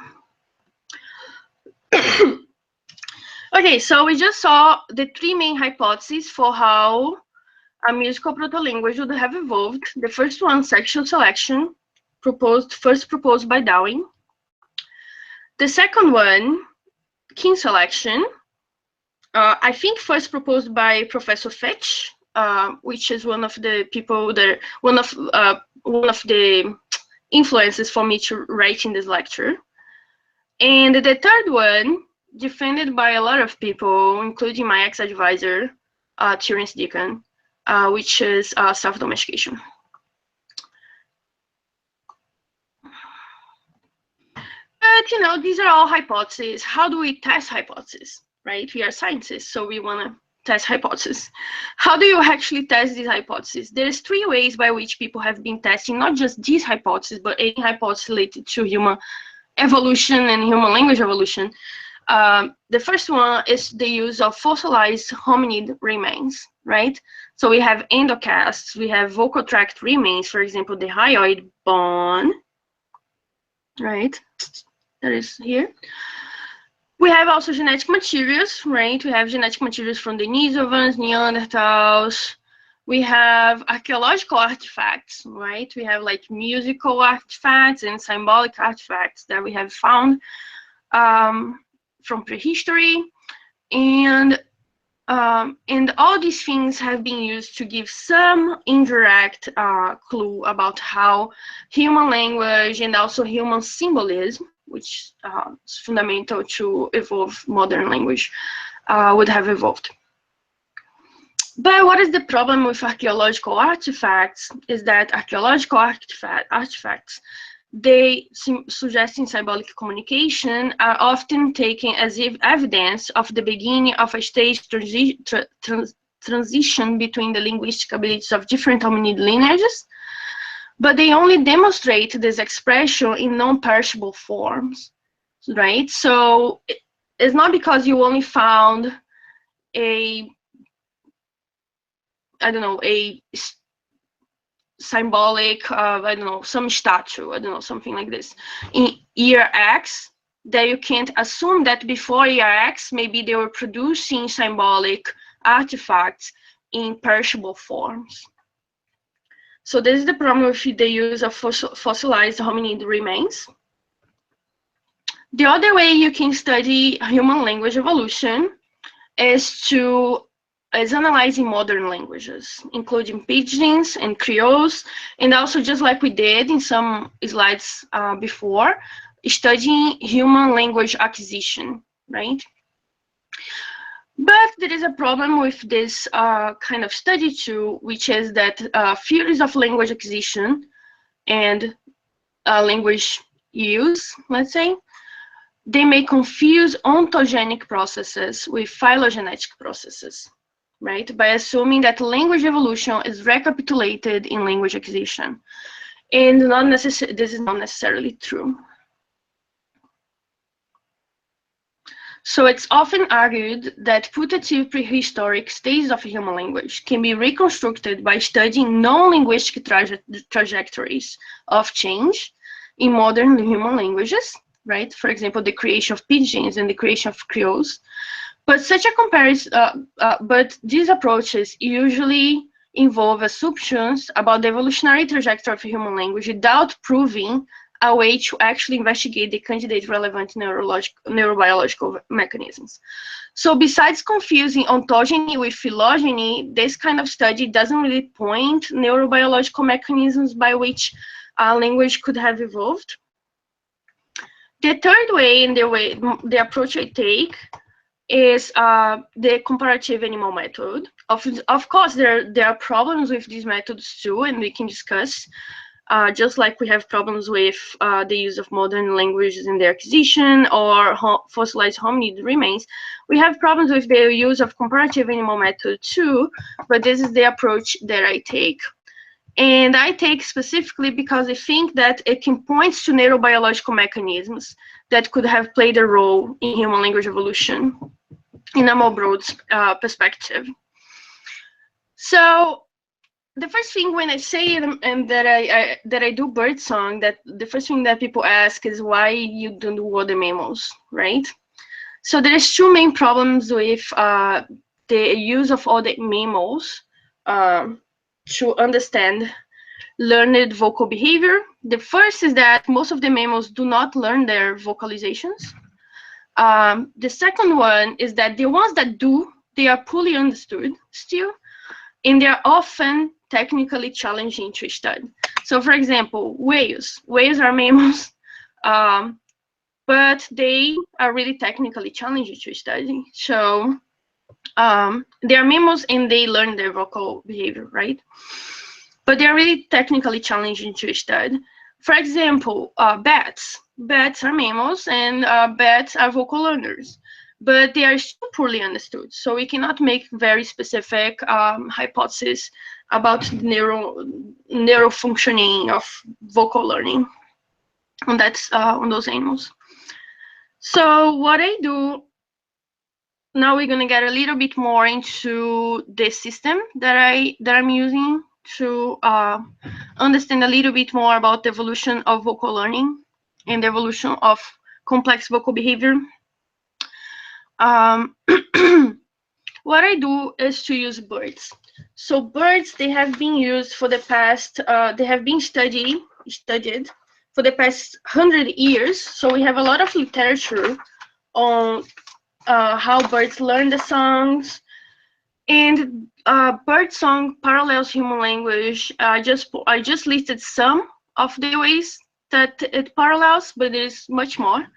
Okay, so we just saw the three main hypotheses for how a musical proto-language would have evolved. The first one, sexual selection, first proposed by Darwin. The second one, kin selection, I think first proposed by Professor Fitch, which is one of the people that one of the influences for me to write in this lecture. And the third one, defended by a lot of people, including my ex-advisor, Terence Deacon, which is self-domestication. But you know, these are all hypotheses. How do we test hypotheses, right? We are scientists, so we want to test hypotheses. How do you actually test these hypotheses? There's 3 ways by which people have been testing not just these hypotheses, but any hypothesis related to human evolution and human language evolution. The first one is the use of fossilized hominid remains, right? So we have endocasts, we have vocal tract remains, for example, the hyoid bone, right? That is here. We have also genetic materials, right? We have genetic materials from Denisovans, Neanderthals. We have archaeological artifacts, right? We have like musical artifacts and symbolic artifacts that we have found from prehistory. And all these things have been used to give some indirect clue about how human language and also human symbolism, which is fundamental to evolve modern language, would have evolved. But what is the problem with archaeological artifacts is that archaeological artifacts, they suggesting symbolic communication, are often taken as if evidence of the beginning of a stage transition between the linguistic abilities of different hominid lineages, but they only demonstrate this expression in non-perishable forms, right? So it's not because you only found a, I don't know, a symbolic, I don't know, some statue, I don't know, something like this, in year X, that you can't assume that before year X, maybe they were producing symbolic artifacts in perishable forms. So this is the problem with the use of fossilized hominid remains. The other way you can study human language evolution is analyzing modern languages, including pidgins and creoles, and also, just like we did in some slides before, studying human language acquisition, right? But there is a problem with this kind of study too, which is that theories of language acquisition and language use, let's say, they may confuse ontogenic processes with phylogenetic processes, right? By assuming that language evolution is recapitulated in language acquisition. And this is not necessarily true. So it's often argued that putative prehistoric stages of human language can be reconstructed by studying non-linguistic trajectories of change in modern human languages, right? For example, the creation of pidgins and the creation of creoles. But such a comparison, but these approaches usually involve assumptions about the evolutionary trajectory of human language without proving a way to actually investigate the candidate relevant neurobiological mechanisms. So besides confusing ontogeny with phylogeny, this kind of study doesn't really point neurobiological mechanisms by which language could have evolved. The third way, and the approach I take, is the comparative animal method. Of course, there are problems with these methods too, and we can discuss. Just like we have problems with the use of modern languages in their acquisition or fossilized hominid remains, we have problems with the use of comparative animal method too, but this is the approach that I take. And I take specifically because I think that it can point to neurobiological mechanisms that could have played a role in human language evolution in a more broad perspective. So the first thing when I say and that I do birdsong, that the first thing that people ask is why you don't do other mammals, right? So there's 2 main problems with the use of other mammals to understand learned vocal behavior. The first is that most of the mammals do not learn their vocalizations. The second one is that the ones that do, they are poorly understood still, and they're often technically challenging to study. So for example, whales. Whales are mammals, but they are really technically challenging to study. So they are mammals and they learn their vocal behavior, right? But they're really technically challenging to study. For example, bats. bats are mammals and bats are vocal learners, but they are still poorly understood. So we cannot make very specific hypotheses about neural functioning of vocal learning on on those animals. So what I do now, we're gonna get a little bit more into the system that I'm using to understand a little bit more about the evolution of vocal learning and the evolution of complex vocal behavior. What I do is to use birds. So birds, they have been used for the past, they have been studied for the past 100 years. So we have a lot of literature on how birds learn the songs, and bird song parallels human language. I just listed some of the ways that it parallels, but there's much more.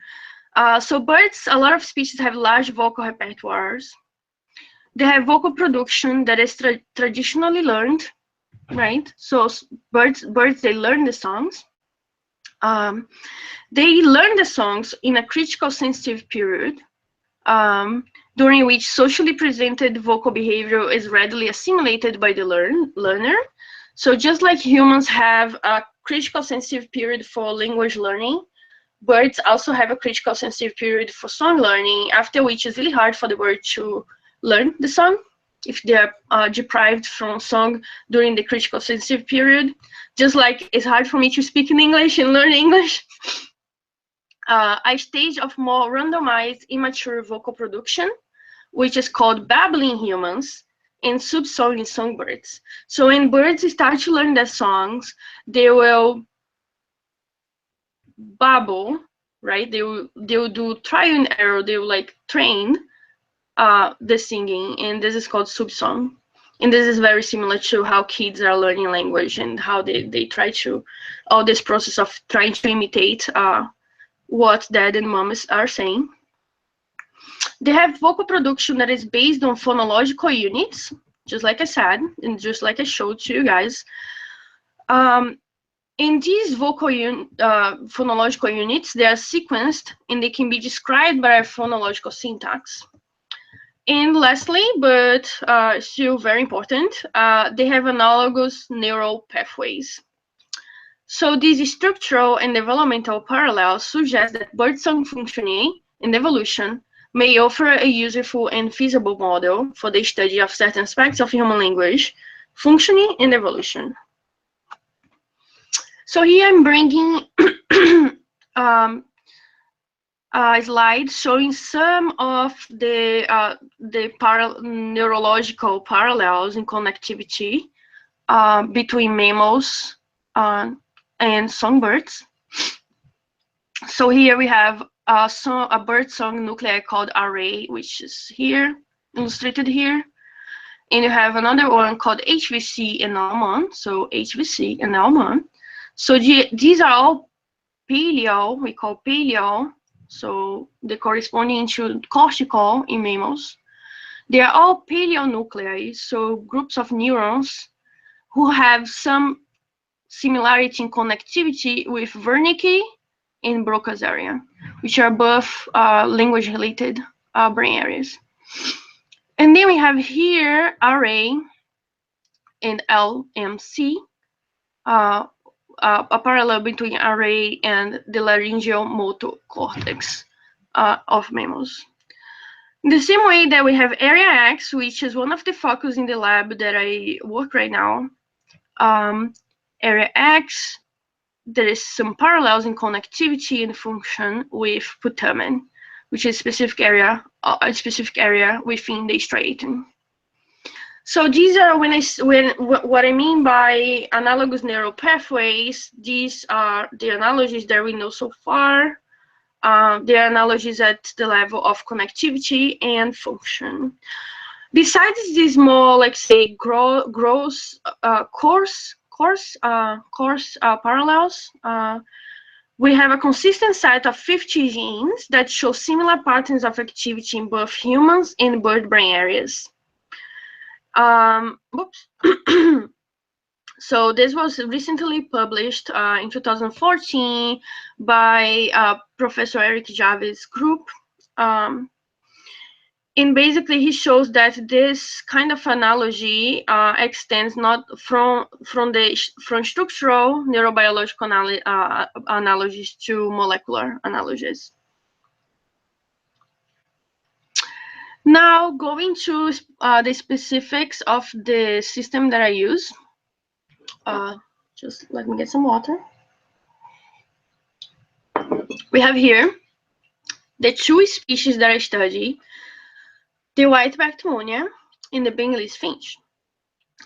So birds, a lot of species have large vocal repertoires. They have vocal production that is traditionally learned, right? So birds, they learn the songs. They learn the songs in a critical sensitive period, during which socially presented vocal behavior is readily assimilated by the learner. So just like humans have a critical sensitive period for language learning, birds also have a critical sensitive period for song learning, after which it's really hard for the bird to learn the song if they're deprived from song during the critical sensitive period. Just like it's hard for me to speak in English and learn English. A stage of more randomized immature vocal production, which is called babbling humans, and subsong in songbirds. So when birds start to learn their songs, they will babble, right? They will do trial and error. They will like train the singing, and this is called subsong. And this is very similar to how kids are learning language and how they try to, all this process of trying to imitate what dad and mom are saying. They have vocal production that is based on phonological units, just like I said, and just like I showed to you guys. In these vocal phonological units, they are sequenced and they can be described by a phonological syntax. And lastly, but still very important, they have analogous neural pathways. So these structural and developmental parallels suggest that birdsong functioning and evolution may offer a useful and feasible model for the study of certain aspects of human language, functioning, and evolution. So here I'm bringing a slide showing some of the neurological parallels in connectivity between mammals and songbirds. So here we have a bird song nuclei called array, which is here, illustrated here. And you have another one called HVC and Almond. So HVC and Almond. So these are all paleo, we call paleo. So the corresponding to cortical in mammals. They are all paleonuclei, so groups of neurons who have some similarity in connectivity with Wernicke and Broca's area, which are both language-related brain areas. And then we have here array and LMC, a parallel between array and the laryngeal motor cortex of mammals. In the same way that we have area X, which is one of the focus in the lab that I work right now. Area X, there is some parallels in connectivity and function with putamen, which is a specific area within the striatum. So these are what I mean by analogous neural pathways. These are the analogies that we know so far. They are analogies at the level of connectivity and function. Besides these more, like say, coarse parallels, we have a consistent set of 50 genes that show similar patterns of activity in both humans and bird brain areas. So this was recently published in 2014 by Professor Eric Javis' group. And basically, he shows that this kind of analogy extends not from structural neurobiological analogies to molecular analogies. Now, going to the specifics of the system that I use. Just let me get some water. We have here the two species that I study, the white-backed munia and the Bengalese finch,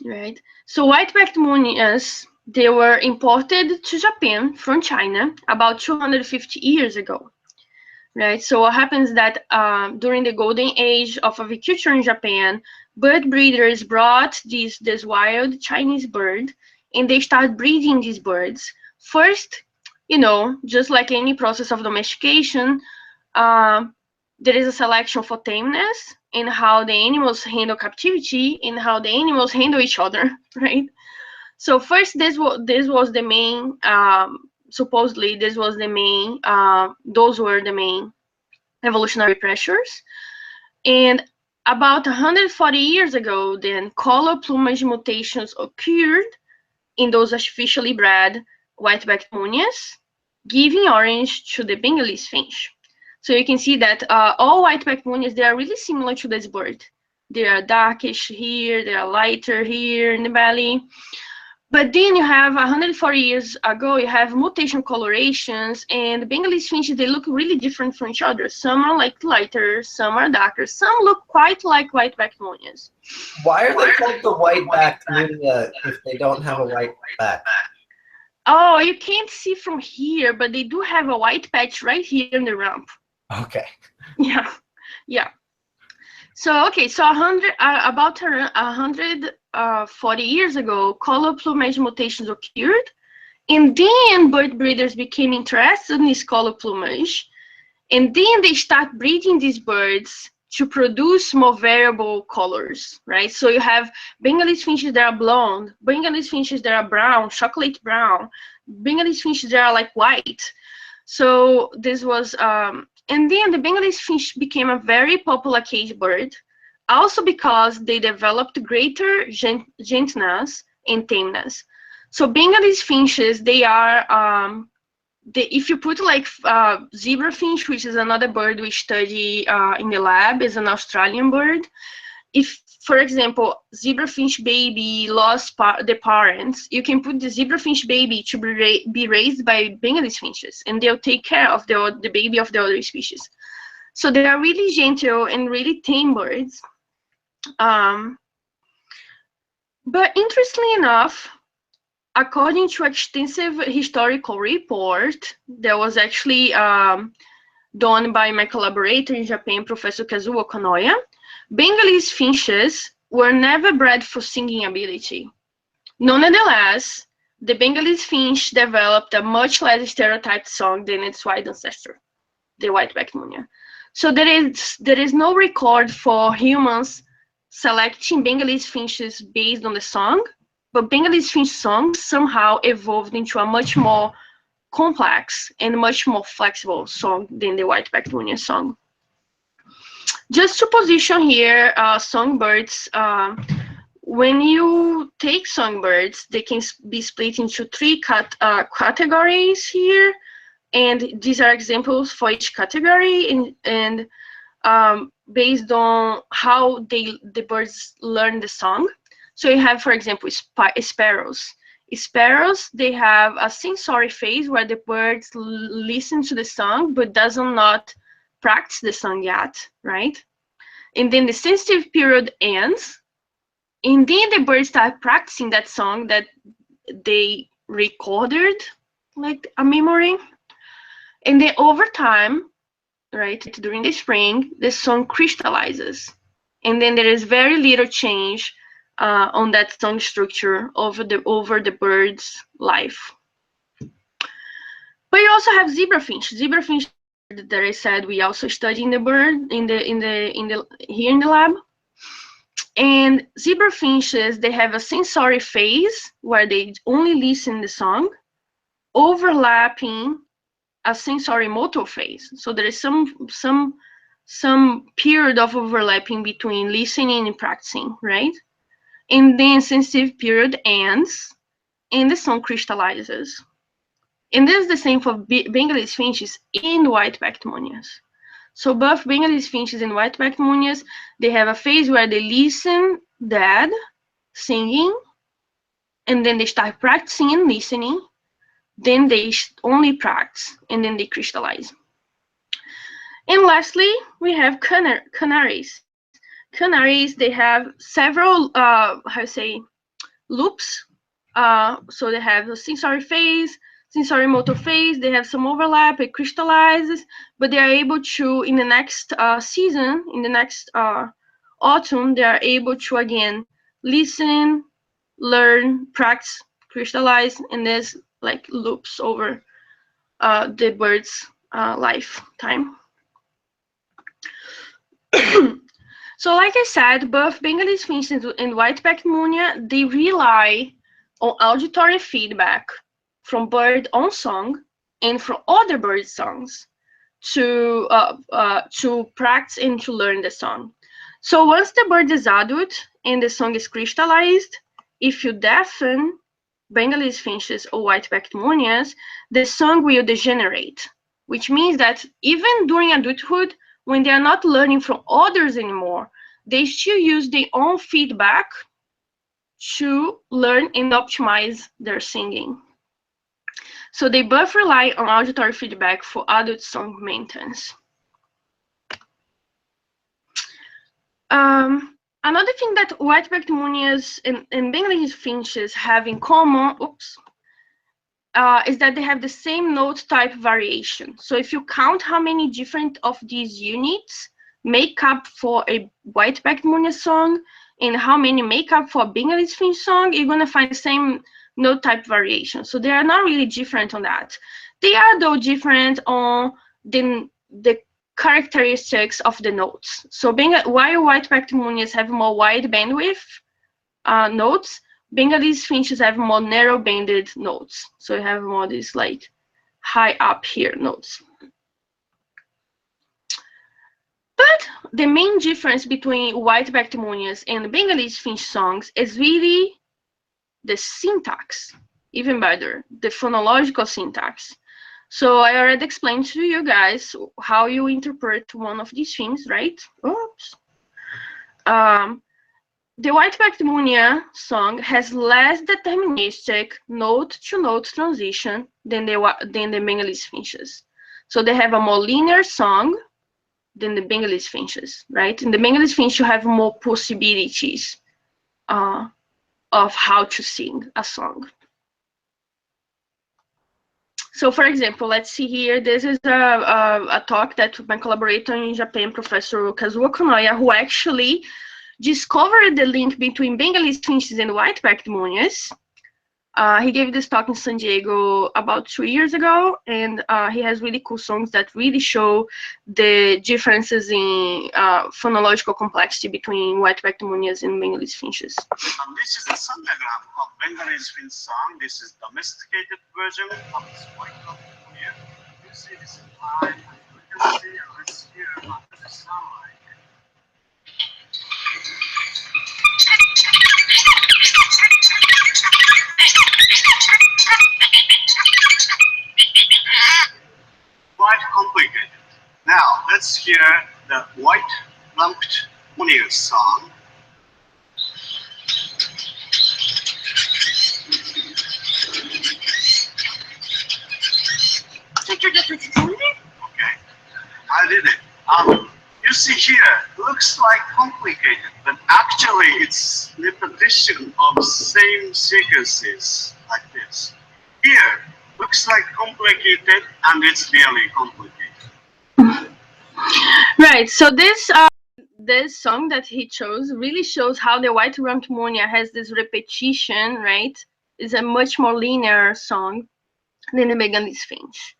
right? So white-backed munias, they were imported to Japan from China about 250 years ago, right? So what happens that during the golden age of aviculture in Japan, bird breeders brought this wild Chinese bird, and they start breeding these birds. First, just like any process of domestication, there is a selection for tameness in how the animals handle captivity and how the animals handle each other, right? So first, this was the main, supposedly this was the main, those were the main evolutionary pressures. And about 140 years ago, then color plumage mutations occurred in those artificially bred white-backed munias, giving orange to the Bengalese finch. So you can see that all white-backed munias, they are really similar to this bird. They are darkish here, they are lighter here in the belly. But then you have 140 years ago, you have mutation colorations, and the Bengalese finches, they look really different from each other. Some are like lighter, some are darker, some look quite like white-backed munias. Why are they called the white-backed munia if they don't have a white back? Oh, you can't see from here, but they do have a white patch right here in the rump. Okay. Yeah, yeah. So okay, so about 140 years ago, color plumage mutations occurred, and then bird breeders became interested in this color plumage, and then they start breeding these birds to produce more variable colors, right? So you have Bengalese finches that are blonde, Bengalese finches that are brown, chocolate brown, Bengalese finches that are like white. So this was, and then the Bengalese finch became a very popular cage bird, also because they developed greater gentleness and tameness. So Bengalese finches, they are, if you put like zebra finch, which is another bird we study in the lab, is an Australian bird. If, for example, zebra finch baby lost the parents, you can put the zebra finch baby to be raised by Bengalese finches, and they'll take care of the baby of the other species. So they are really gentle and really tame birds. But interestingly enough, according to extensive historical report that was actually done by my collaborator in Japan, Professor Kazuo Konoya, Bengalese finches were never bred for singing ability. Nonetheless, the Bengalese finch developed a much less stereotyped song than its white ancestor, the white-backed munia. So there is no record for humans selecting Bengalese finches based on the song, but Bengalese finch songs somehow evolved into a much more complex and much more flexible song than the white-backed munia song. Just to position here songbirds, when you take songbirds, they can be split into three categories here, and these are examples for each category, and based on how the birds learn the song. So you have, for example, sparrows. Sparrows, they have a sensory phase where the birds listen to the song but does not practice the song yet, right? And then the sensitive period ends, and then the birds start practicing that song that they recorded, like a memory. And then over time, right, during the spring, the song crystallizes. And then there is very little change on that song structure over the bird's life. But you also have zebrafinch. Zebrafinch that I said we also study in the bird here in the lab. And zebra finches, they have a sensory phase where they only listen the song, overlapping a sensory motor phase. So there is some period of overlapping between listening and practicing, right? And then sensitive period ends and the song crystallizes. And this is the same for Bengalese finches and white-backed munias. So both Bengalese finches and white-backed munias, they have a phase where they listen dead, singing, and then they start practicing and listening. Then they only practice, and then they crystallize. And lastly, we have canaries. Canaries, they have several, loops. So they have a sensory phase, sensory motor phase, they have some overlap, it crystallizes, but they are able to, in the next season, in the next autumn, they are able to, again, listen, learn, practice, crystallize, and there's like loops over the bird's lifetime. So like I said, both Bengalese finches and white-backed munia, they rely on auditory feedback from bird own song and from other bird songs to practice and to learn the song. So once the bird is adult and the song is crystallized, if you deafen Bengalese finches or white-backed munias, the song will degenerate, which means that even during adulthood, when they are not learning from others anymore, they still use their own feedback to learn and optimize their singing. So they both rely on auditory feedback for adult song maintenance. Another thing that white-backed munias and Bengalese finches have in common, is that they have the same note type variation. So if you count how many different of these units make up for a white-backed munia song and how many make up for a Bengalese finch song, you're going to find the same note type variation. So they are not really different on that. They are, though, different on the characteristics of the notes. So while white-backed munias have more wide bandwidth notes, Bengalese finches have more narrow-banded notes. So you have more these like high up here notes. But the main difference between white-backed munias and Bengalese finch songs is really the syntax, even better, the phonological syntax. So I already explained to you guys how you interpret one of these things, right? Oops. The white-backed munia song has less deterministic note-to-note transition than the Bengalese finches. So they have a more linear song than the Bengalese finches, right? In the Bengalese finch, you have more possibilities of how to sing a song. So, for example, let's see here. This is a talk that my collaborator in Japan, Professor Kazuo Konoya, who actually discovered the link between Bengalese finches and white-backed munias. He gave this talk in San Diego about 2 years ago, and he has really cool songs that really show the differences in phonological complexity between white-backed munias and Bengalese finches. This is a sondagram of Bengalese finch song. This is domesticated version of this white-backed munia. You see this is high, and you can see it's here under the sunlight. Quite complicated. Now let's hear the white-lumped munia song. Okay, I did it. You see here, looks like complicated, but actually it's repetition of same sequences like this. Here, looks like complicated, and it's really complicated. Right, so this song that he chose really shows how the white-rumped munia has this repetition, right? It's a much more linear song than the Bengalese finch.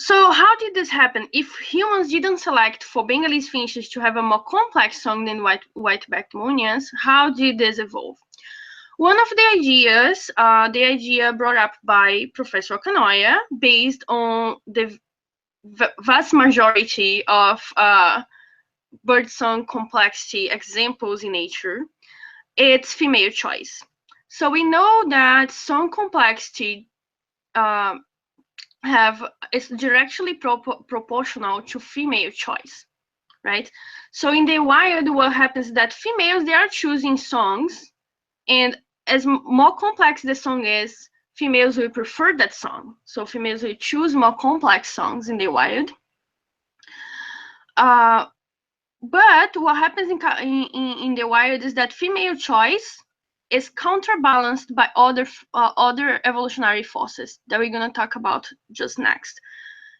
So how did this happen? If humans didn't select for Bengalese finches to have a more complex song than white-backed munias, how did this evolve? One of the idea brought up by Professor Kanoya, based on the vast majority of birdsong complexity examples in nature, it's female choice. So we know that song complexity is directly proportional to female choice, right? So in the wild, what happens is that females, they are choosing songs, and as more complex the song is, females will prefer that song. So females will choose more complex songs in the wild. But what happens in the wild is that female choice is counterbalanced by other evolutionary forces that we're going to talk about just next.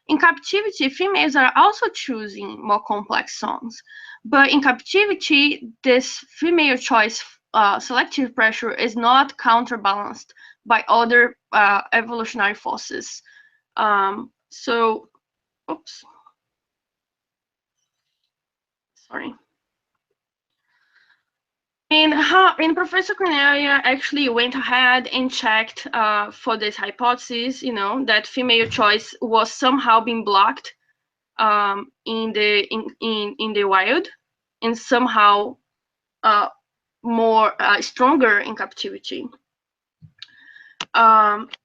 In captivity, females are also choosing more complex songs, but in captivity, this female choice selective pressure is not counterbalanced by other evolutionary forces. Oops. Sorry. And Professor Cornelia actually went ahead and checked for this hypothesis, that female choice was somehow being blocked in the wild, and somehow more stronger in captivity.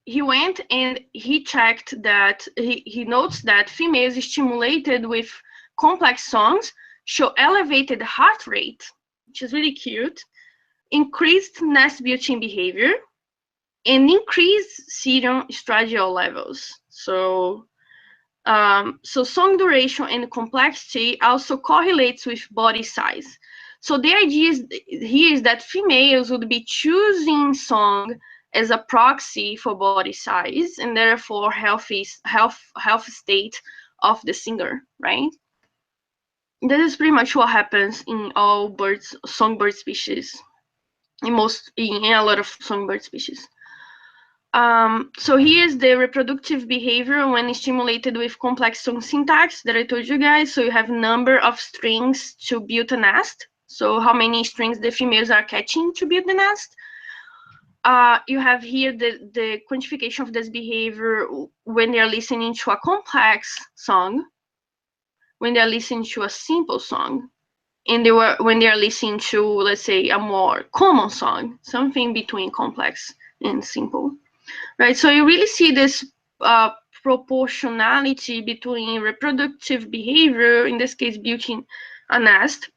He went and he checked that he notes that females stimulated with complex songs show elevated heart rate, which is really cute, increased nest building behavior, and increased serum estradiol levels. So song duration and complexity also correlates with body size. So the idea here is that females would be choosing song as a proxy for body size and therefore health state of the singer, right? This is pretty much what happens in all songbird species, in a lot of songbird species. So here's the reproductive behavior when stimulated with complex song syntax that I told you guys. So you have number of strings to build a nest. So how many strings the females are catching to build the nest. You have here the quantification of this behavior when they're listening to a complex song, when they're listening to a simple song, and when they're listening to, let's say, a more common song, something between complex and simple. Right, so you really see this proportionality between reproductive behavior, in this case, building a nest,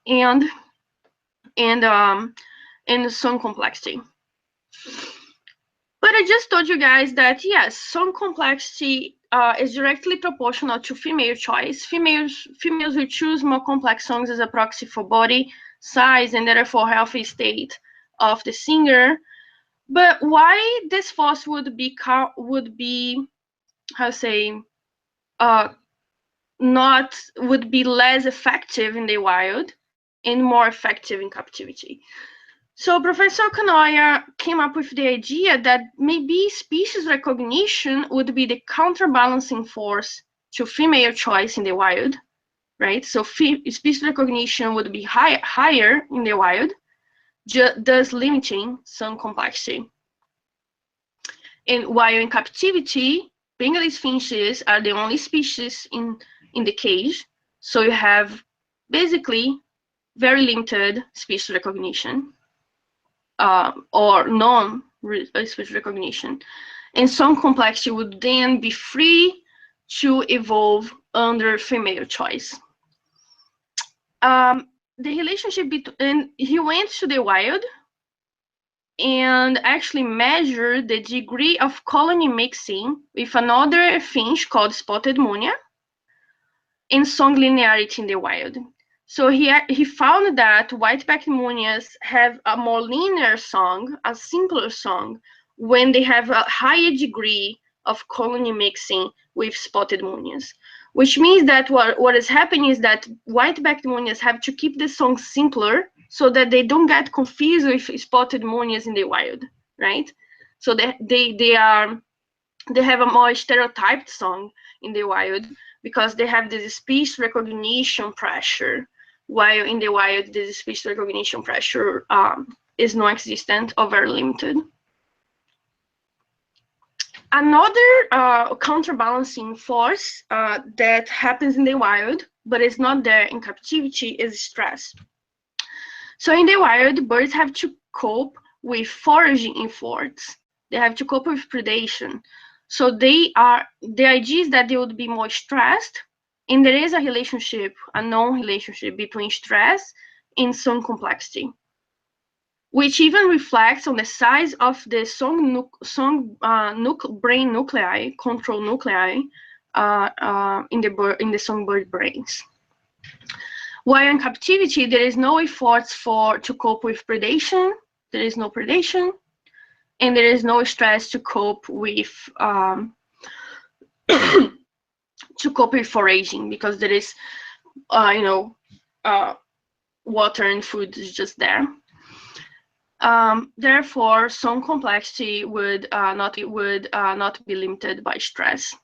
and song complexity. But I just told you guys that yes, song complexity is directly proportional to female choice. Females will choose more complex songs as a proxy for body size and therefore healthy state of the singer. But why this force would be less effective in the wild and more effective in captivity? So Professor Kanoya came up with the idea that maybe species recognition would be the counterbalancing force to female choice in the wild, right? So species recognition would be higher in the wild, thus limiting some complexity. And while in captivity, Bengalese finches are the only species in the cage, so you have basically very limited species recognition, or non-species recognition. And some complexity would then be free to evolve under female choice. The relationship between, he went to the wild and actually measured the degree of colony mixing with another finch called spotted munia and song linearity in the wild. So he found that white-backed munias have a more linear song, a simpler song, when they have a higher degree of colony mixing with spotted munias, which means that what is happening is that white-backed munias have to keep the song simpler so that they don't get confused with spotted munias in the wild, right? So they are they have a more stereotyped song in the wild because they have this speech recognition pressure, while in the wild this speech recognition pressure is non-existent or very limited. Another counterbalancing force that happens in the wild but is not there in captivity is stress. So in the wild, birds have to cope with foraging efforts. They have to cope with predation. So the idea is that they would be more stressed, and there is a relationship, a known relationship between stress and song complexity, which even reflects on the size of the brain nuclei, control nuclei, in the songbird brains. While in captivity, there is no efforts to cope with predation. There is no predation, and there is no stress to cope with foraging, because there is, water and food is just there. Therefore, song complexity would not be limited by stress.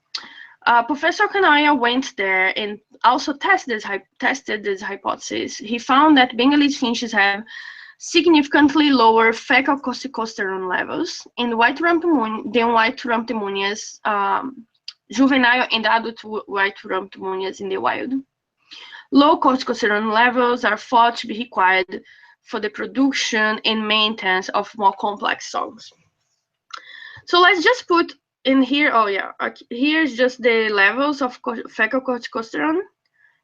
Professor Kanaya went there and also tested this hypothesis. He found that Bengalese finches have significantly lower fecal corticosterone levels in white-rumped munias, juvenile and adult white-rumped munias in the wild. Low corticosterone levels are thought to be required for the production and maintenance of more complex songs. So let's just put in here, here's just the levels of fecal corticosterone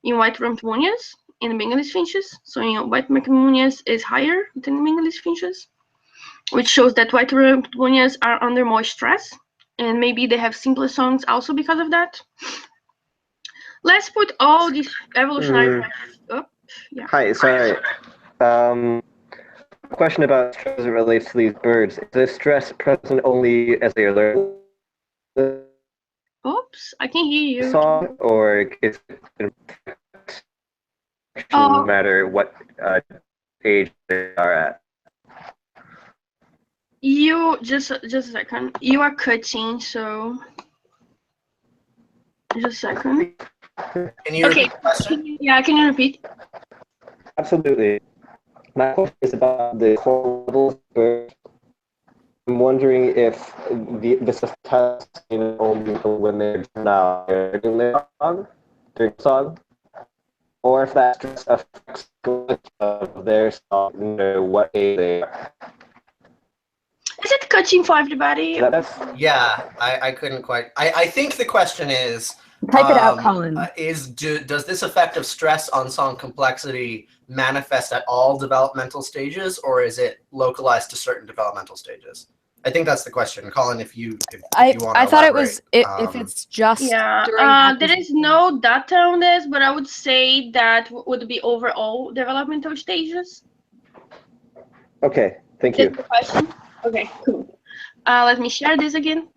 in white-rumped munias in Bengalese finches. So white-rumped munias is higher than Bengalese finches, which shows that white-rumped munias are under more stress, and maybe they have simpler songs also because of that. Let's put all these evolutionary Hi, sorry. Question about stress as it relates to these birds. Is this stress present only as they are learning Oops, I can hear you. song, or is it no matter what age they are at? You just a second. You are cutting, so just a second. Can you repeat the question? Yeah, can you repeat? Absolutely. My question is about the core levels of birds. I'm wondering if this is testing only when they're now during song, or if that stress affects of their song, no matter what age they are. Is it cutting for everybody? Yeah, I couldn't quite. I think the question is, Type it out, Colin. Does this effect of stress on song complexity manifest at all developmental stages, or is it localized to certain developmental stages? I think that's the question, Colin. If you want to I thought elaborate. it was if it's just there is no data on this, but I would say that would be overall developmental stages. Okay, thank you. That's the question. Okay, cool. Let me share this again.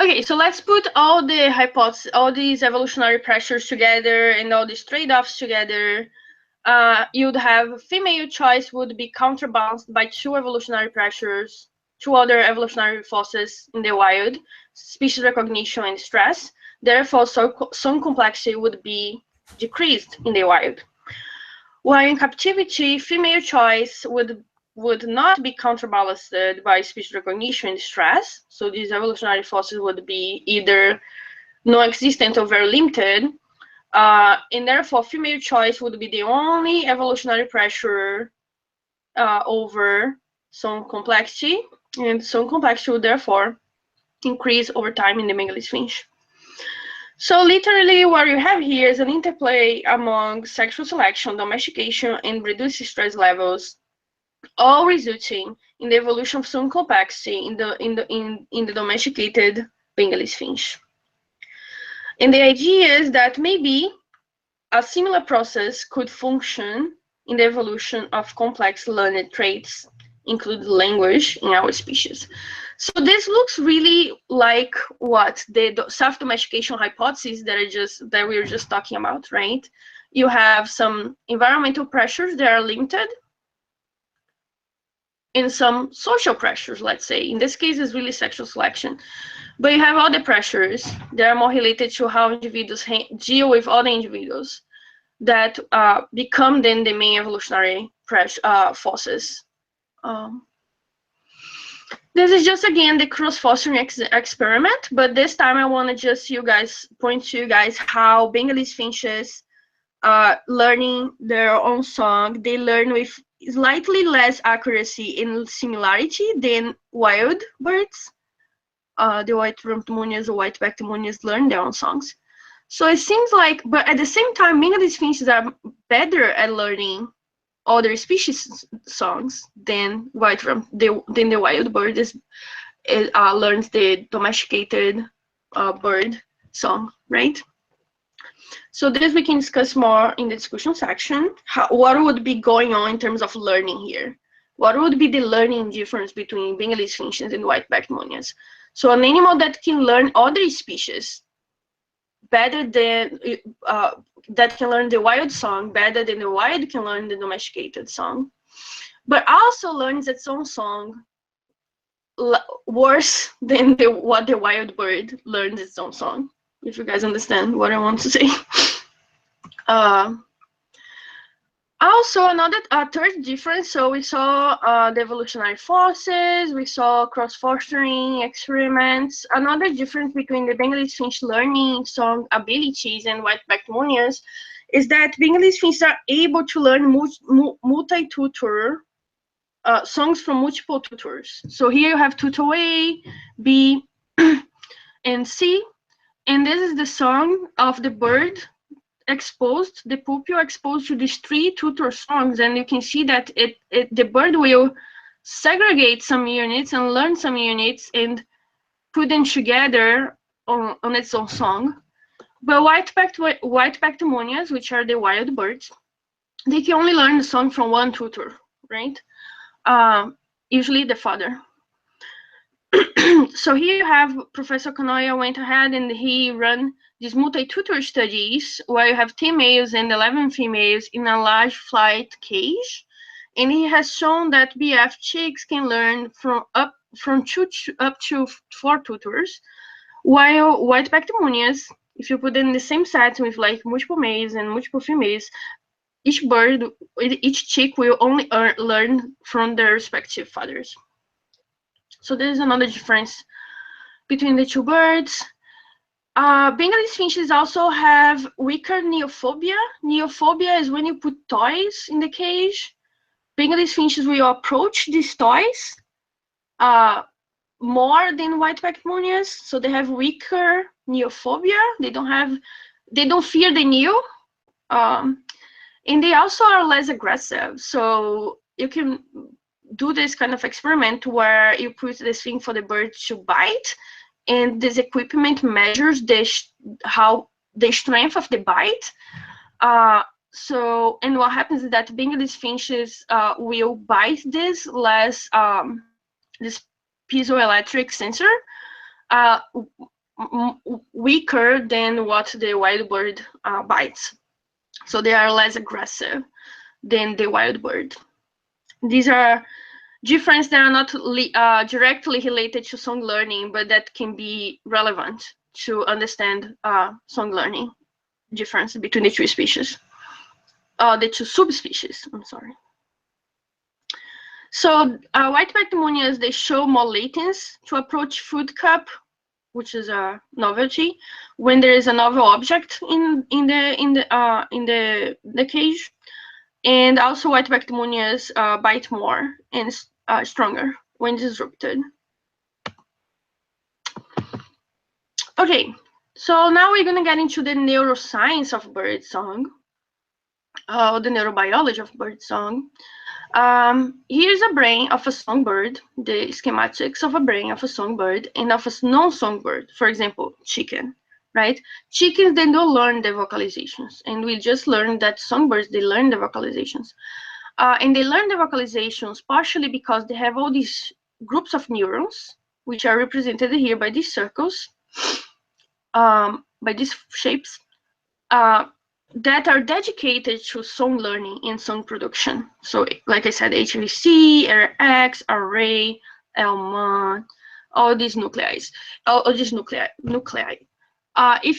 Okay, so let's put all the hypotheses, all these evolutionary pressures together and all these trade-offs together. You'd have female choice would be counterbalanced by two evolutionary pressures, two other evolutionary forces in the wild, species recognition and stress. Therefore, song complexity would be decreased in the wild. While in captivity, female choice would not be counterbalanced by species recognition and stress. So these evolutionary forces would be either non-existent or very limited. And therefore, female choice would be the only evolutionary pressure over song complexity. And song complexity would therefore increase over time in the Bengalese finch. So literally what you have here is an interplay among sexual selection, domestication, and reduced stress levels, all resulting in the evolution of song complexity in the domesticated Bengalese finch. And the idea is that maybe a similar process could function in the evolution of complex learned traits, including language, in our species. So this looks really like what the self-domestication hypothesis that we were just talking about, right? You have some environmental pressures that are limited, and some social pressures, let's say. In this case, it's really sexual selection. But you have other pressures that are more related to how individuals deal with other individuals that become then the main evolutionary forces. This is just, again, the cross-fostering experiment, but this time I want to just point to you guys how Bengalese finches learning their own song. They learn with slightly less accuracy and similarity than wild birds. The white-rumped munias or white-backed munias learn their own songs. So it seems like, but at the same time, Bengalese finches are better at learning other species songs than the wild bird learns the domesticated bird song, right? So this we can discuss more in the discussion section. What would be going on in terms of learning here? What would be the learning difference between Bengalese finches and white-backed munias? So an animal that can learn other species better than that can learn the wild song better than the wild can learn the domesticated song, but also learns its own song worse than what the wild bird learns its own song, if you guys understand what I want to say. Also, another third difference, so we saw the evolutionary forces, we saw cross-fostering experiments. Another difference between the Bengalese finch learning song abilities and white-backed munias is that Bengalese finches are able to learn multi-tutor songs from multiple tutors. So here you have tutor A, B, and C, and this is the song of the bird exposed, the pupil exposed to these three tutor songs, and you can see that the bird will segregate some units and learn some units and put them together on its own song. But white-backed munias, which are the wild birds, they can only learn the song from one tutor, right? Usually the father. So here you have Professor Kanoya went ahead and he ran these multi-tutor studies where you have 10 males and 11 females in a large flight cage, and he has shown that BF chicks can learn from up to 4 tutors, while white-backed munias, if you put them in the same set with like multiple males and multiple females, each chick will only learn from their respective fathers. So there is another difference between the two birds. Bengalese finches also have weaker neophobia. Neophobia is when you put toys in the cage. Bengalese finches will approach these toys more than white-backed munias, so they have weaker neophobia. They don't fear the neo, and they also are less aggressive. So you can do this kind of experiment where you put this thing for the bird to bite, and this equipment measures the strength of the bite. And what happens is that Bengalese finches will bite this piezoelectric sensor weaker than what the wild bird bites. So they are less aggressive than the wild bird. These are differences that are not directly related to song learning, but that can be relevant to understand song learning difference between the two species, the two subspecies, I'm sorry. So white-backed munias, they show more latence to approach food cup, which is a novelty, when there is a novel object in the cage. And also white-backed munias bite more and stronger when disrupted. Okay, so now we're gonna get into the neuroscience of birdsong, the neurobiology of birdsong. Here's a brain of a songbird, the schematics of a brain of a songbird and of a non-songbird, for example, chicken. Right? Chickens, they don't learn the vocalizations, and we just learned that songbirds, they learn the vocalizations. And they learn the vocalizations partially because they have all these groups of neurons, which are represented here by these circles, by these shapes. that are dedicated to song learning and song production. So, like I said, HVC, RX, array, L1, all these nuclei. If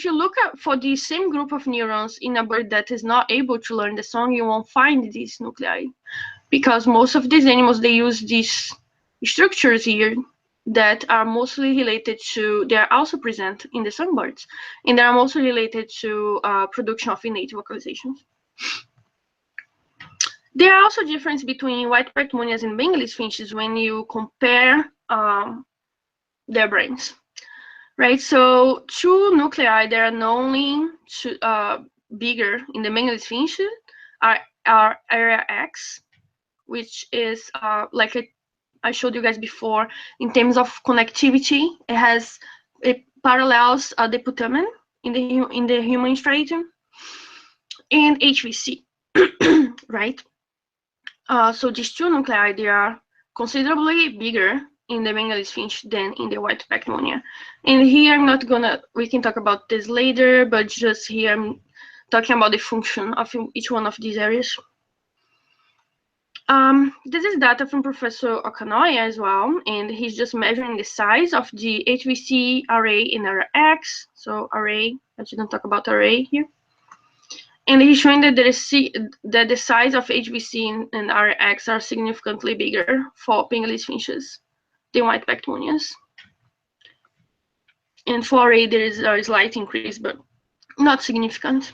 you look for the same group of neurons in a bird that is not able to learn the song, you won't find these nuclei, because most of these animals, they use these structures here that are mostly related to, they are also present in the songbirds, and they are mostly related to production of innate vocalizations. There are also differences between white-backed munias and Bengalese finches when you compare their brains, right? So two nuclei that are knownly bigger in the Bengalese finches are area X, which is like I showed you guys before, in terms of connectivity, it parallels the putamen in the human striatum, and HVC, right? So these two nuclei, they are considerably bigger in the Bengalese finch than in the white-backed munia. And here I'm not gonna, we can talk about this later, but just here I'm talking about the function of each one of these areas. This is data from Professor Okanoya as well, and he's just measuring the size of the HVC array in RX. So array, I didn't talk about array here. And he's showing that the size of HVC and RX are significantly bigger for Bengalese finches than white-backed munias. And for array, there is a slight increase, but not significant.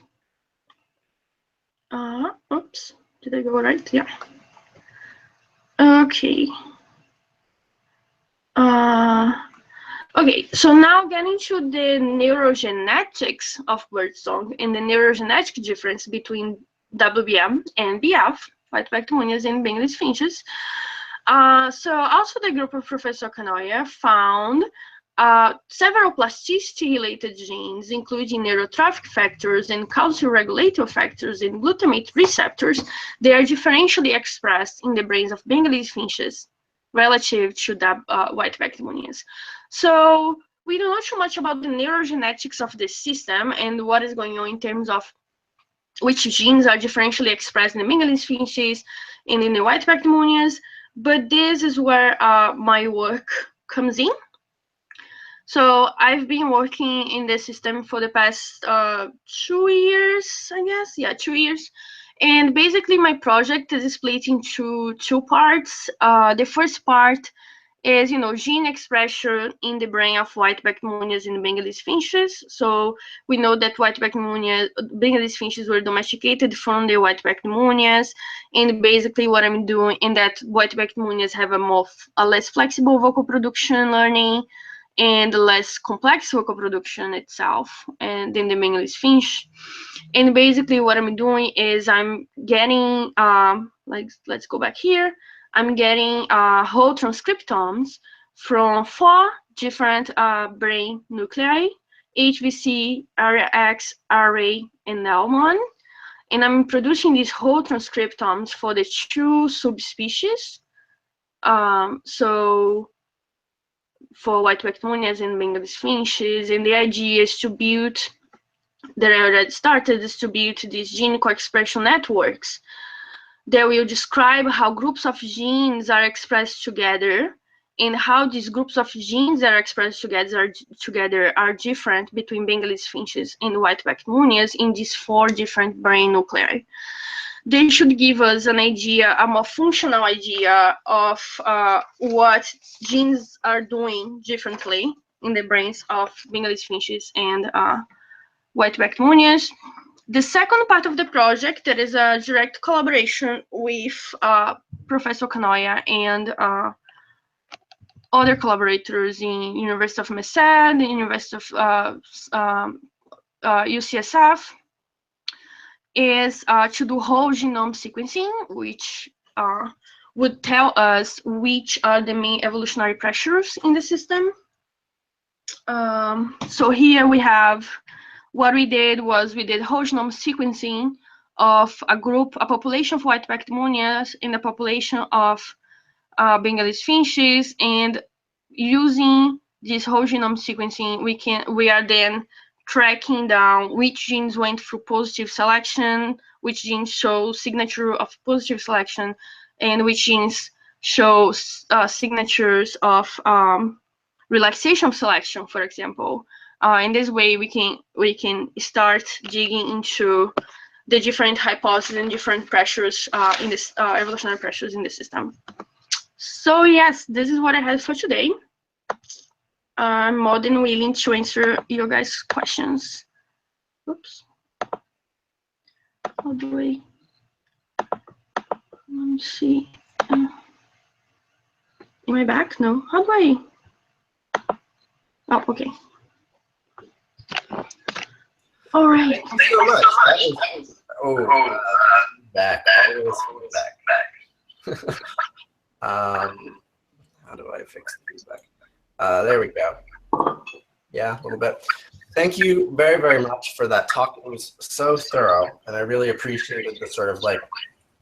Oops, did I go right? Yeah. Okay. Okay, so now getting to the neurogenetics of birdsong and the neurogenetic difference between WBM and BF, white-backed munias and Bengalese finches. So also the group of Professor Kanoya found several plasticity-related genes, including neurotrophic factors and calcium regulator factors and glutamate receptors. They are differentially expressed in the brains of Bengalese finches relative to white-backed munias. So we don't know too much about the neurogenetics of the system and what is going on in terms of which genes are differentially expressed in the Bengalese finches and in the white-backed munias, but this is where my work comes in. So I've been working in the system for the past 2 years, I guess. Yeah, 2 years. And basically my project is split into two parts. The first part is, gene expression in the brain of white-backed munias and Bengalese finches. So we know that white-backed Bengalese finches were domesticated from the white-backed munias. And basically what I'm doing in that white-backed munias have a less flexible vocal production learning and less complex vocal production itself and than the Bengalese finch. And basically what I'm doing is I'm getting, let's go back here. I'm getting whole transcriptomes from 4 different brain nuclei, HVC, RX, RA, and L1. And I'm producing these whole transcriptomes for the 2 subspecies. So for white-backed munias and Bengalese finches, and the idea is to build, that I already started, is to build these gene co-expression networks that will describe how groups of genes are expressed together and how these groups of genes that are expressed together are different between Bengalese finches and white-backed munias in these 4 different brain nuclei. They should give us an idea, a more functional idea of what genes are doing differently in the brains of Bengalese finches and white-backed munias. The second part of the project, that is a direct collaboration with Professor Kanoya and other collaborators in University of Merced, the University of UCSF, is to do whole genome sequencing, which would tell us which are the main evolutionary pressures in the system. So here we have, what we did was we did whole genome sequencing of a population of white-backed munias in a population of Bengalese finches, and using this whole genome sequencing, we are then tracking down which genes went through positive selection, which genes show signature of positive selection, and which genes show signatures of relaxation selection, for example. In this way, we can start digging into the different hypotheses and different pressures in this evolutionary pressures in the system. So yes, this is what I have for today. I'm more than willing to answer your guys' questions. Oops. How do I? Let me see. Am I back? No. How do I? Oh, okay. All right. Thank you so much. Back. Always back. How do I fix the feedback? There we go. Yeah, a little bit. Thank you very, very much for that talk. It was so thorough, and I really appreciated the sort of like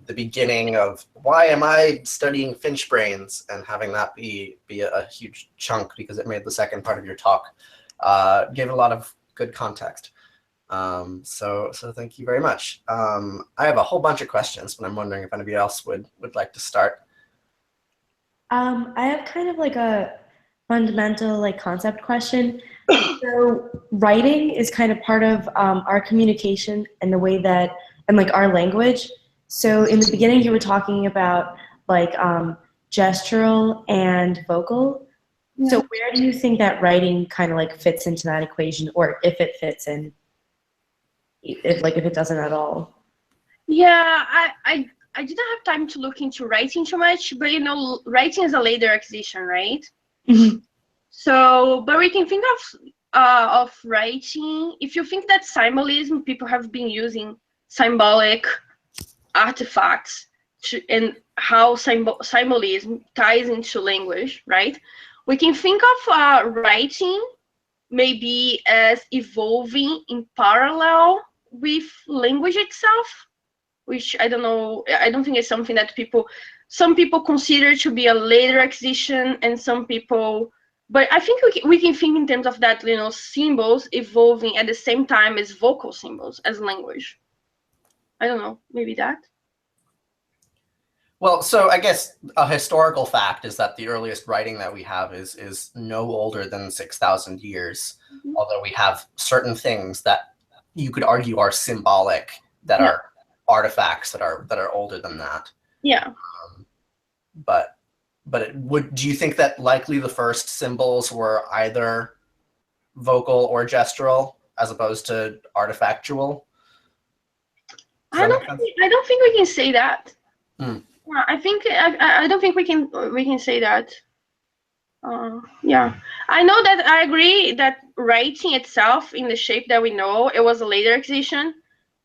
the beginning of why am I studying finch brains, and having that be a huge chunk, because it made the second part of your talk gave it a lot of good context. So thank you very much. I have a whole bunch of questions, but I'm wondering if anybody else would like to start. I have kind of like a fundamental like concept question. So writing is kind of part of our communication and the way that, and like our language. So in the beginning you were talking about like gestural and vocal. Yeah. So where do you think that writing kind of like fits into that equation, or if it fits in, if it doesn't at all? Yeah, I didn't have time to look into writing too much, but you know, writing is a later acquisition, right? Mm-hmm. So, but we can think of writing. If you think that symbolism, people have been using symbolic artifacts and how symbolism ties into language, right? We can think of writing maybe as evolving in parallel with language itself, which I don't know, I don't think it's something that some people consider to be a later acquisition, and some people, but I think we can think in terms of that, you know, symbols evolving at the same time as vocal symbols, as language. I don't know, maybe that. Well, so I guess a historical fact is that the earliest writing that we have is no older than 6,000 years, although we have certain things that you could argue are symbolic, that are artifacts that are older than that. Yeah. But do you think that likely the first symbols were either vocal or gestural as opposed to artifactual? I don't think we can say that. I don't think we can say that. Yeah, I know that I agree that writing itself in the shape that we know, it was a later acquisition,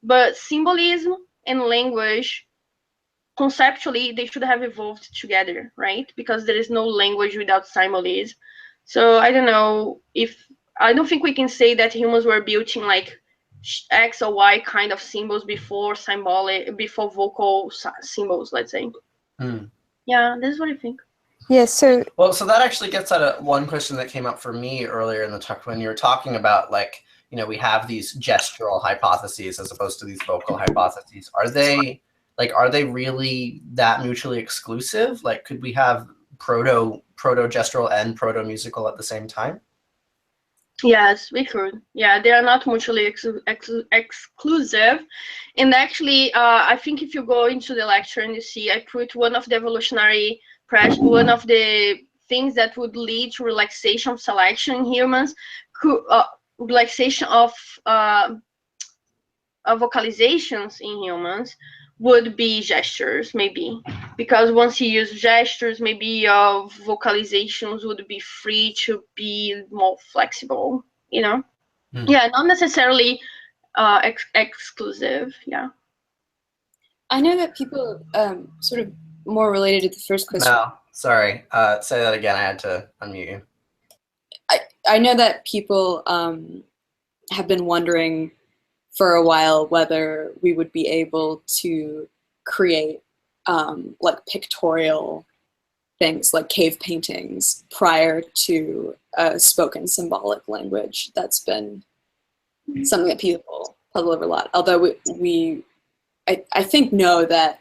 but symbolism and language, conceptually, they should have evolved together, right? Because there is no language without symbolism. So I don't think we can say that humans were built in like X or Y kind of symbols before vocal symbols, let's say. Yeah, this is what I think. Yeah, so that actually gets at one question that came up for me earlier in the talk when you were talking about, like, you know, we have these gestural hypotheses as opposed to these vocal hypotheses. Are they really that mutually exclusive? Like, could we have proto-gestural and proto-musical at the same time? Yes, we could. Yeah, they are not mutually exclusive. And actually, I think if you go into the lecture and you see, I put one of the evolutionary one of the things that would lead to relaxation selection in humans, relaxation of vocalizations in humans would be gestures, maybe, because once you use gestures, maybe your vocalizations would be free to be more flexible, you know? Yeah, not necessarily exclusive. Yeah. I know that people sort of more related to the first question. No, sorry. Say that again. I had to unmute you. I know that people have been wondering for a while whether we would be able to create like pictorial things like cave paintings prior to a spoken symbolic language that's been something that people puzzle over a lot. Although I think know that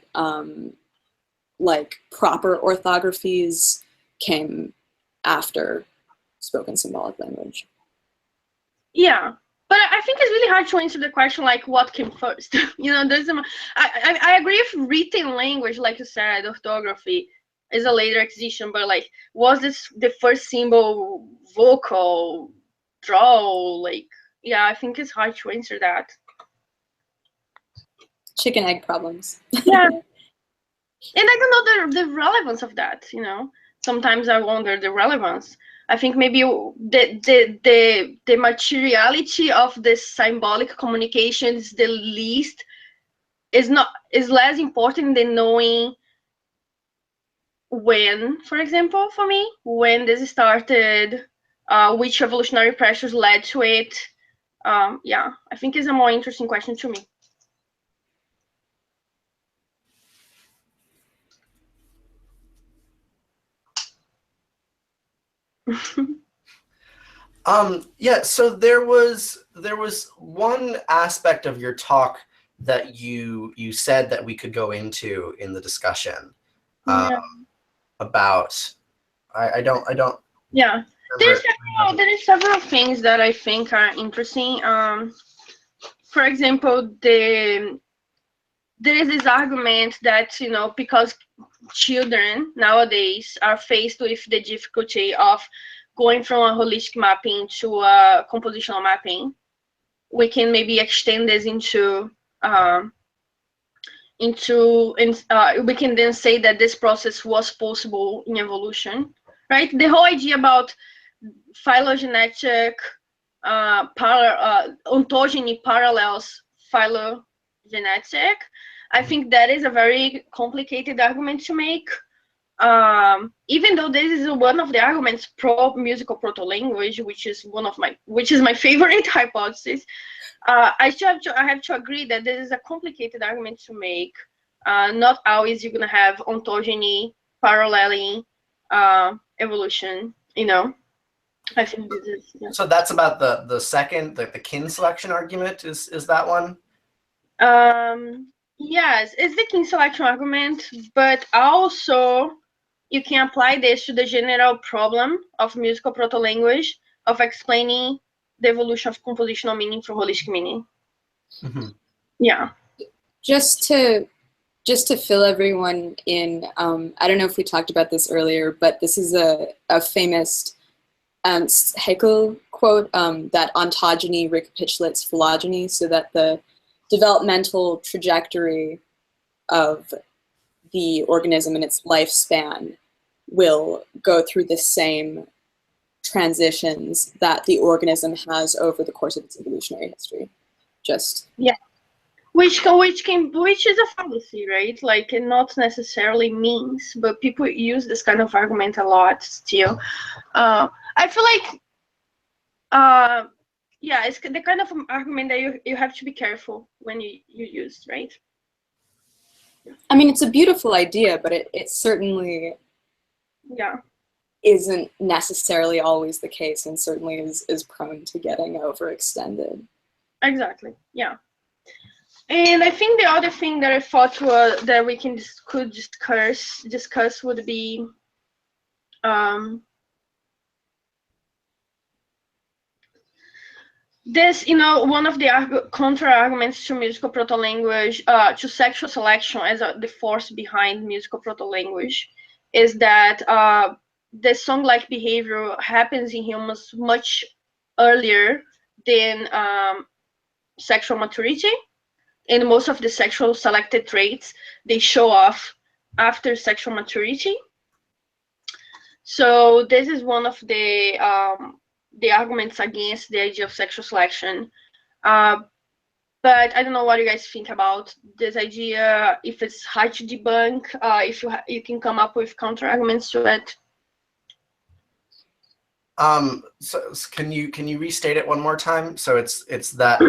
like proper orthographies came after spoken symbolic language. Yeah, but I think it's really hard to answer the question like what came first. You know, I agree with written language, like you said, orthography is a later acquisition, but like was this the first symbol vocal draw? Like, yeah, I think it's hard to answer that. Chicken egg problems. Yeah. And I don't know the relevance of that, you know. Sometimes I wonder the relevance. I think maybe the materiality of the symbolic communication is the least is less important than knowing when, for example, for me, when this started, which evolutionary pressures led to it. Yeah, I think it's a more interesting question to me. Yeah, so there was one aspect of your talk that you said that we could go into in the discussion about I don't yeah, there is several things that I think are interesting. For example, there is this argument that, you know, because children nowadays are faced with the difficulty of going from a holistic mapping to a compositional mapping, we can maybe extend this into we can then say that this process was possible in evolution, right? The whole idea about phylogenetic ontogeny parallels phylogenetic, I think that is a very complicated argument to make. Even though this is one of the arguments pro musical proto-language, which is my favorite hypothesis, I have to agree that this is a complicated argument to make. Not always you're gonna have ontogeny paralleling evolution, you know. I think this is, yeah. So that's about the second, the kin selection argument, is that one? Yes, it's the kin selection argument, but also you can apply this to the general problem of musical proto-language of explaining the evolution of compositional meaning from holistic meaning. Mm-hmm. Yeah. Just to fill everyone in, I don't know if we talked about this earlier, but this is a famous Haeckel quote, that ontogeny recapitulates phylogeny, so that the developmental trajectory of the organism in its lifespan will go through the same transitions that the organism has over the course of its evolutionary history. Yeah, which is a fallacy, right? Like, it not necessarily means, but people use this kind of argument a lot still. I feel like yeah, it's the kind of argument that you have to be careful when you use, right? I mean, it's a beautiful idea, but it certainly isn't necessarily always the case, and certainly is prone to getting overextended. Exactly. Yeah. And I think the other thing that I thought that we could discuss would be this, you know, one of the counter arguments to musical proto-language, to sexual selection as the force behind musical proto-language, is that the song-like behavior happens in humans much earlier than sexual maturity, and most of the sexual selected traits, they show off after sexual maturity. So this is one of the arguments against the idea of sexual selection. But I don't know what you guys think about this idea, if it's hard to debunk, if you can come up with counter arguments to it. So can you restate it one more time? So it's that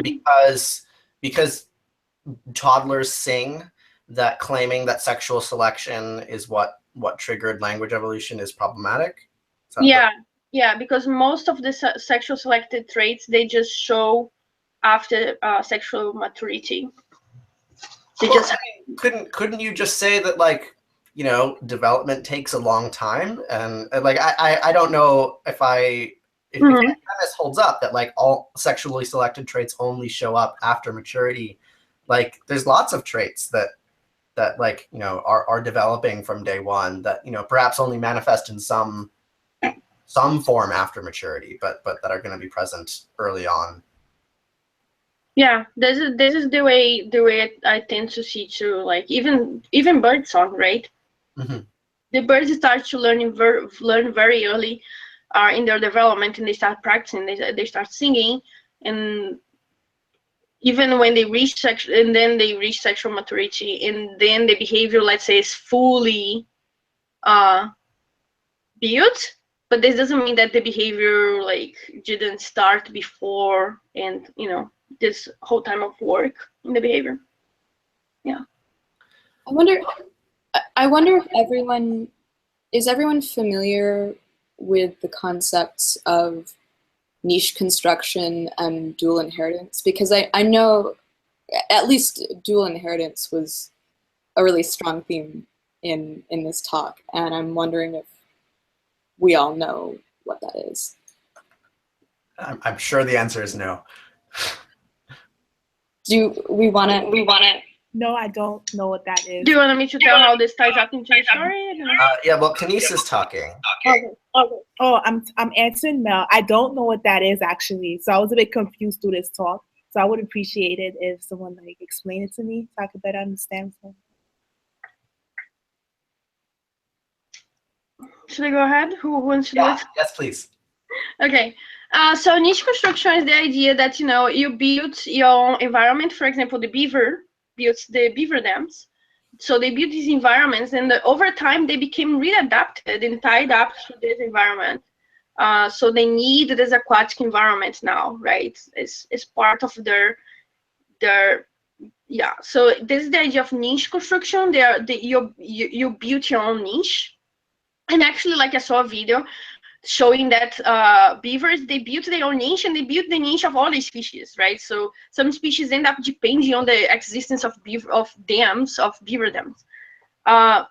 because toddlers sing, that claiming that sexual selection is what triggered language evolution is problematic? Yeah, because most of the sexual selected traits, they just show after sexual maturity. They Well, just I mean, couldn't you just say that, like, you know, development takes a long time, and like I don't know if if that premise holds up, that like all sexually selected traits only show up after maturity. Like, there's lots of traits that like, you know, are developing from day one that, you know, perhaps only manifest in some form after maturity, but that are going to be present early on. Yeah, this is the way I tend to see too. Like even bird song, right? The birds start to learn very early in their development, and they start practicing. They start singing, and even when they reach sexual maturity, and then the behavior, let's say, is fully built. But this doesn't mean that the behavior like didn't start before, and you know, this whole time of work in the behavior. Yeah. I wonder if everyone is familiar with the concepts of niche construction and dual inheritance, because I know at least dual inheritance was a really strong theme in this talk, and I'm wondering if we all know what that is. I'm sure the answer is no. Do we want to? No, I don't know what that is. Do you want me to tell how this ties up into the story? Yeah, well, Kenise is talking. Okay. Oh, I'm answering Mel. I don't know what that is actually, so I was a bit confused through this talk. So I would appreciate it if someone like explained it to me so I could better understand. Should I go ahead? Who wants to do it? Yes, please. Okay. So niche construction is the idea that, you know, you build your own environment. For example, the beaver builds the beaver dams. So they built these environments, and over time they became really adapted and tied up to this environment. So they need this aquatic environment now, right? It's part of their yeah. So this is the idea of niche construction. You build your own niche, and actually, like I saw a video showing that beavers, they built their own niche, and they built the niche of all the species, right? So some species end up depending on the existence of beaver dams.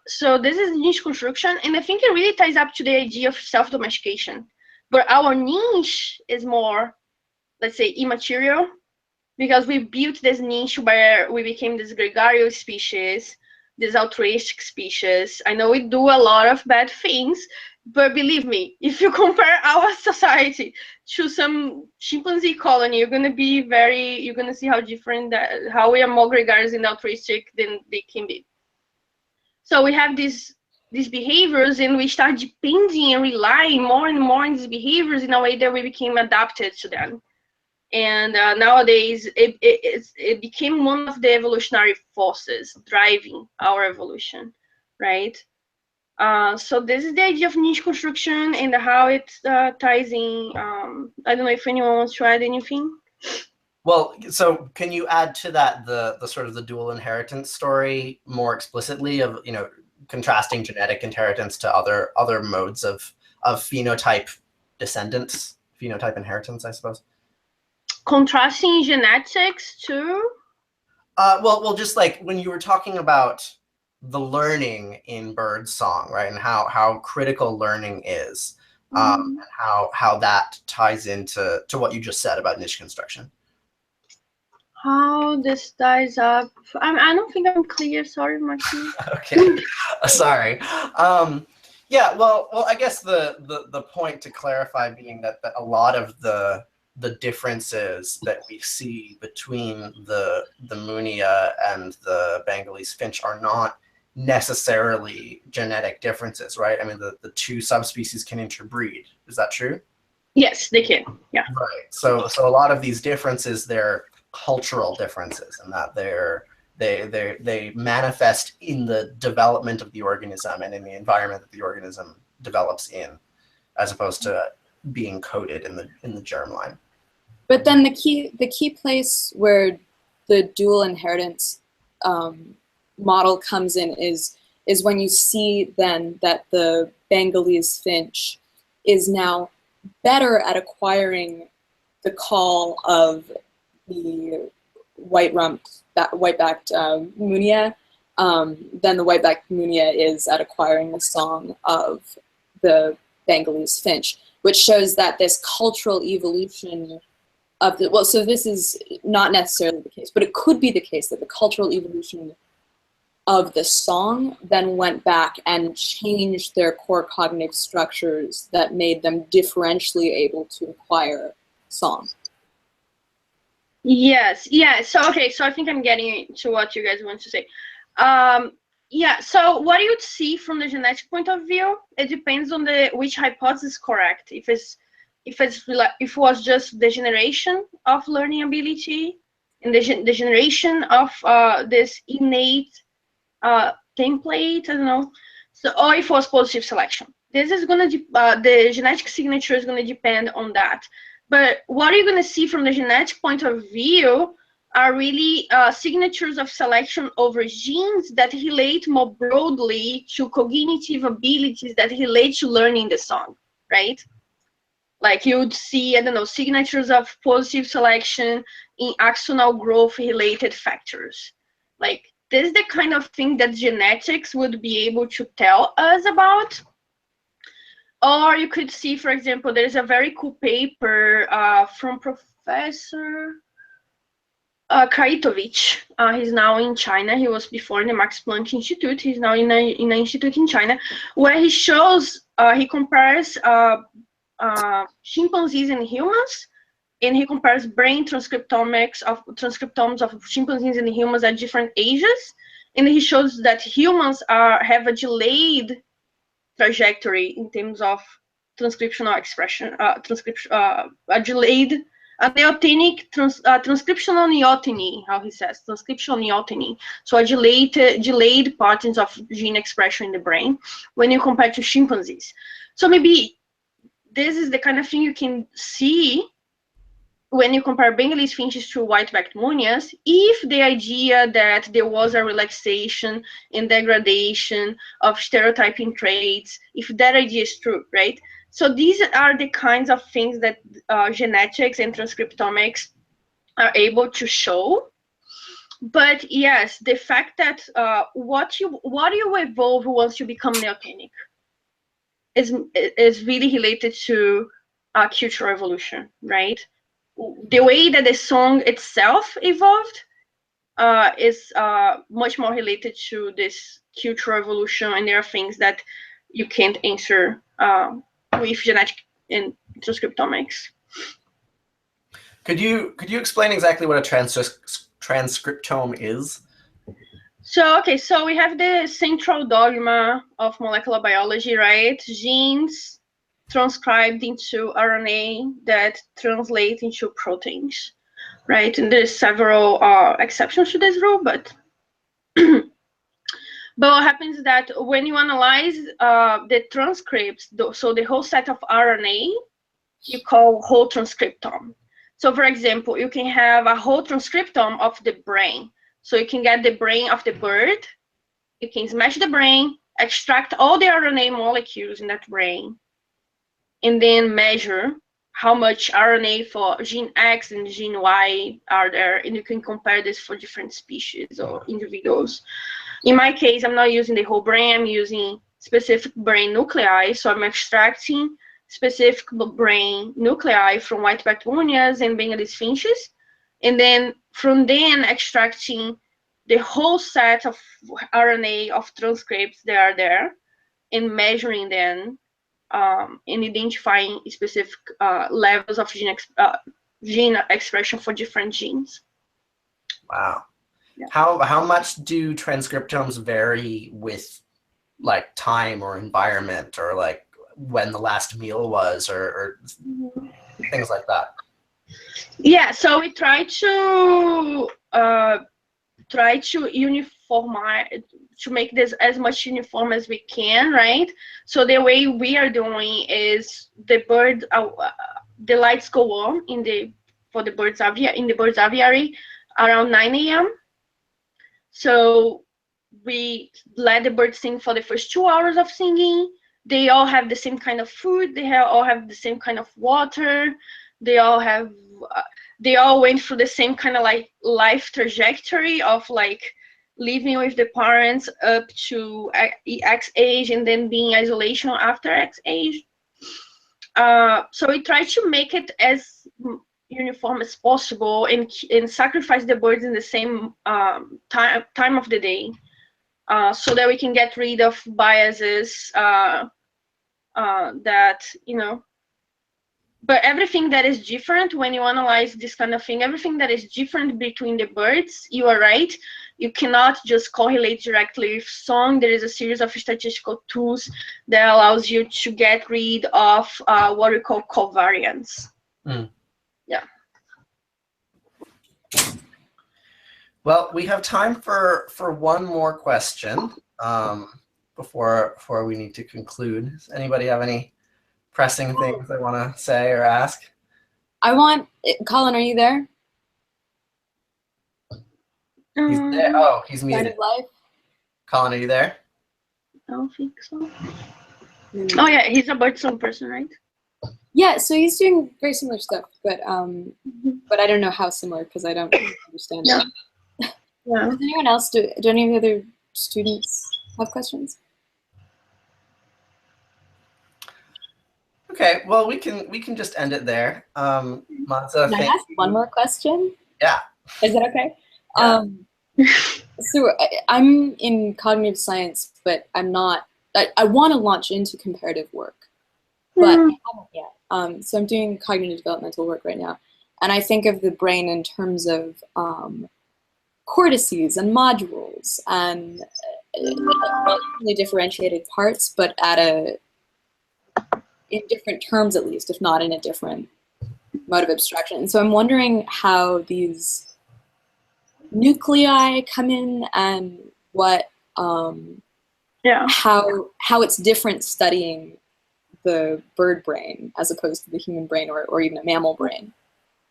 So this is niche construction, and I think it really ties up to the idea of self-domestication. But our niche is more, let's say, immaterial, because we built this niche where we became this gregarious species, this altruistic species. I know we do a lot of bad things, but believe me, if you compare our society to some chimpanzee colony, you're gonna see how different how we are more gregarious and altruistic than they can be. So we have these behaviors, and we start depending and relying more and more on these behaviors in a way that we became adapted to them. And nowadays, it became one of the evolutionary forces driving our evolution, right? So this is the idea of niche construction and how it ties in. I don't know if anyone wants to add anything. Well, so can you add to that the sort of the dual inheritance story more explicitly, of, you know, contrasting genetic inheritance to other modes of phenotype descendants, phenotype inheritance, I suppose? Contrasting genetics too? Well, just like when you were talking about the learning in birdsong, right, and how critical learning is, and how that ties into what you just said about niche construction. How this ties up? I don't think I'm clear. Sorry, Martin. Okay, sorry. Yeah, well, I guess the point to clarify being that a lot of the differences that we see between the Munia and the Bengalese finch are not necessarily genetic differences, right? I mean, the two subspecies can interbreed. Is that true? Yes, they can. Yeah. Right. So a lot of these differences, they're cultural differences, and that they manifest in the development of the organism and in the environment that the organism develops in, as opposed to being coded in the germline. But then the key place where the dual inheritance model comes in is when you see then that the Bengalese finch is now better at acquiring the call of the white-backed munia, then the white-backed munia is at acquiring the song of the Bengalese finch, which shows that this cultural evolution of the, well, so this is not necessarily the case, but it could be the case that the cultural evolution of the song then went back and changed their core cognitive structures that made them differentially able to acquire song. Yes, yeah. So okay, so I think I'm getting to what you guys want to say. Yeah. So what you would see from the genetic point of view, it depends on which hypothesis is correct. If it was just degeneration of learning ability and the degeneration of this innate template, I don't know. So, or if it was positive selection. This is gonna the genetic signature is gonna depend on that. But what you're gonna see from the genetic point of view are really signatures of selection over genes that relate more broadly to cognitive abilities that relate to learning the song, right? Like you'd see, I don't know, signatures of positive selection in axonal growth related factors. Like this is the kind of thing that genetics would be able to tell us about. Or you could see, for example, there's a very cool paper from Professor Kraitovich. He's now in China. He was before in the Max Planck Institute. He's now in an institute in China, where he shows, he compares chimpanzees and humans, and he compares brain transcriptomes of chimpanzees and humans at different ages, and he shows that humans have a delayed trajectory in terms of transcriptional expression, a delayed, a neotenic transcriptional neoteny, how he says, transcriptional neoteny. So a delayed patterns of gene expression in the brain when you compare to chimpanzees. So maybe this is the kind of thing you can see when you compare Bengalese finches to white-backed munias, if the idea that there was a relaxation and degradation of stereotyping traits, if that idea is true, right? So these are the kinds of things that genetics and transcriptomics are able to show. But yes, the fact that what you evolve once you become neotenic is really related to cultural evolution, right? The way that the song itself evolved is much more related to this cultural evolution, and there are things that you can't answer with genetic and transcriptomics. Could you explain exactly what a transcriptome is? So okay, so we have the central dogma of molecular biology, right? Genes transcribed into RNA that translate into proteins, right? And there's several exceptions to this rule, but but what happens is that when you analyze the transcripts, so the whole set of RNA, you call whole transcriptome. So for example, you can have a whole transcriptome of the brain. So you can get the brain of the bird, you can smash the brain, extract all the RNA molecules in that brain, and then measure how much RNA for gene X and gene Y are there, and you can compare this for different species or individuals. In my case, I'm not using the whole brain, I'm using specific brain nuclei, so I'm extracting specific brain nuclei from white-backed munias and Bengalese finches, and then from then extracting the whole set of RNA of transcripts that are there and measuring them and identifying specific levels of gene expression for different genes. Wow. Yeah. How much do transcriptomes vary with like time or environment or like when the last meal was or things like that? Yeah, so we try to to make this as much uniform as we can, right? So the way we are doing is the bird, the lights go on in the bird's aviary around 9 a.m. So we let the birds sing for the first 2 hours of singing. They all have the same kind of food. They all have the same kind of water. They all have they all went through the same kind of like life trajectory of like living with the parents up to X age and then being in isolation after X age. So we try to make it as uniform as possible and sacrifice the birds in the same time of the day, so that we can get rid of biases that, you know. But everything that is different, when you analyze this kind of thing, everything that is different between the birds, you are right. You cannot just correlate directly with song. There is a series of statistical tools that allows you to get rid of what we call covariance. Mm. Yeah. Well, we have time for one more question before we need to conclude. Does anybody have any pressing things they want to say or ask? Colin, are you there? He's there. Oh, he's Sign muted. of life? Colin, are you there? I don't think so. Oh yeah, he's a birdsong person, right? Yeah, so he's doing very similar stuff, but I don't know how similar because I don't understand it. Yeah. Does anyone else do any of the other students have questions? Okay, well we can just end it there. Madza, Can I ask one more question? Yeah. Is that okay? Yeah. So I'm in cognitive science, but I'm not. I want to launch into comparative work, but I haven't yet. So I'm doing cognitive developmental work right now, and I think of the brain in terms of cortices and modules and really differentiated parts, but in different terms at least, if not in a different mode of abstraction. And so I'm wondering how these nuclei come in and what how it's different studying the bird brain as opposed to the human brain or even a mammal brain.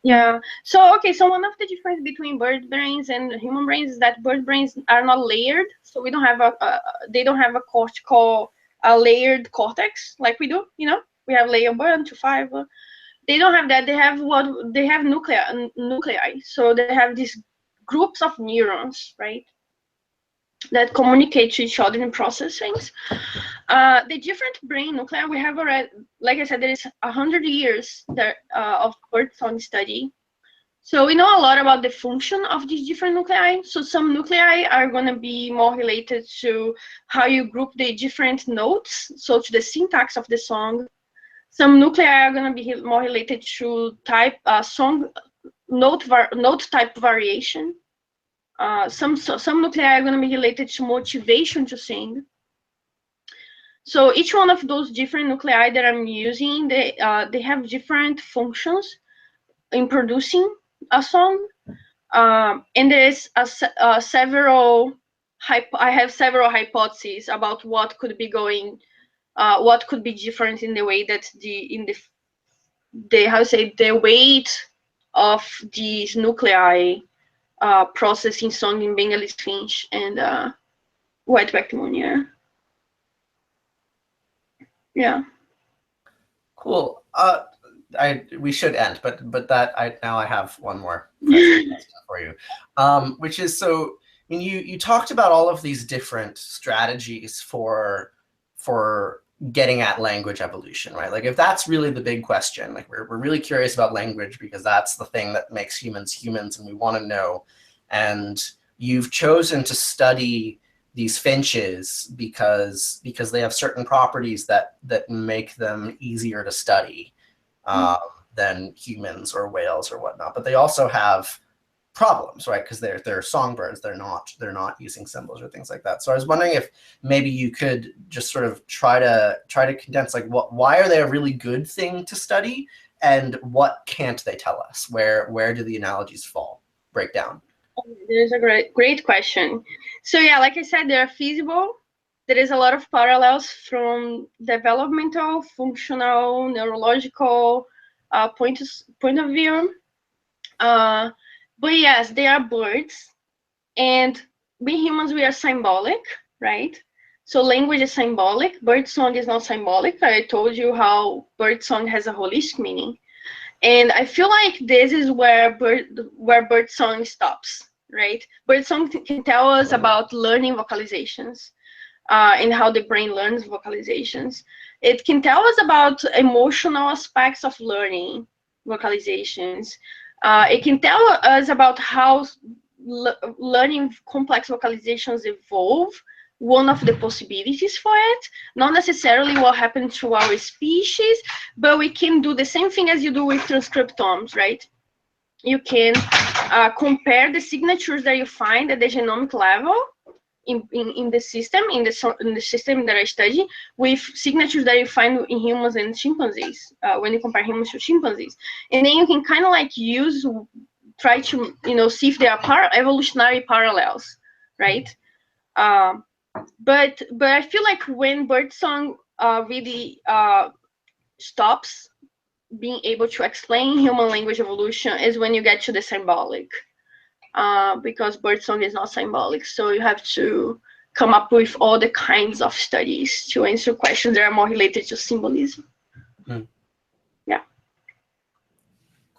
Yeah. So okay. So one of the difference between bird brains and human brains is that bird brains are not layered. So we don't have they don't have a cortical layered cortex like we do. You know, we have layer 1 to 5. They don't have that. They have nuclei. So they have these groups of neurons, right, that communicate to each other and process things. The different brain nuclei we have already, like I said, there is 100 years there, of birdsong study. So we know a lot about the function of these different nuclei. So some nuclei are going to be more related to how you group the different notes, so to the syntax of the song. Some nuclei are going to be more related to type song note type variation. Some nuclei are going to be related to motivation to sing. So each one of those different nuclei that I'm using, they have different functions in producing a song. And there is several hypotheses about what could be what could be different in the way that the weight of these nuclei processing song in Bengali finch and white-backed moon. Yeah. Cool. We should end, but now I have one more question for you, which is, so I mean, you talked about all of these different strategies for getting at language evolution, right? Like if that's really the big question, like we're really curious about language because that's the thing that makes humans humans, and we want to know. And you've chosen to study these finches because they have certain properties that make them easier to study than humans or whales or whatnot. But they also have problems, right? Because they're songbirds. They're not using symbols or things like that. So I was wondering if maybe you could just sort of try to condense, like, why are they a really good thing to study, and what can't they tell us? Where do the analogies break down? There's a great question. So yeah, like I said, they're feasible. There is a lot of parallels from developmental, functional, neurological point of view. But yes, they are birds, and we humans, we are symbolic, right? So language is symbolic. Birdsong is not symbolic. I told you how birdsong has a holistic meaning. And I feel like this is where birdsong stops, right? Birdsong can tell us about learning vocalizations and how the brain learns vocalizations. It can tell us about emotional aspects of learning vocalizations. It can tell us about how learning complex vocalizations evolve, one of the possibilities for it, not necessarily what happened to our species, but we can do the same thing as you do with transcriptomes, right? You can compare the signatures that you find at the genomic level in the system, in the system that I study, with signatures that you find in humans and chimpanzees, when you compare humans to chimpanzees. And then you can kind of like try to, see if there are evolutionary parallels, right? But I feel like when birdsong really stops being able to explain human language evolution is when you get to the symbolic, because birdsong is not symbolic. So you have to come up with all the kinds of studies to answer questions that are more related to symbolism. Mm. Yeah.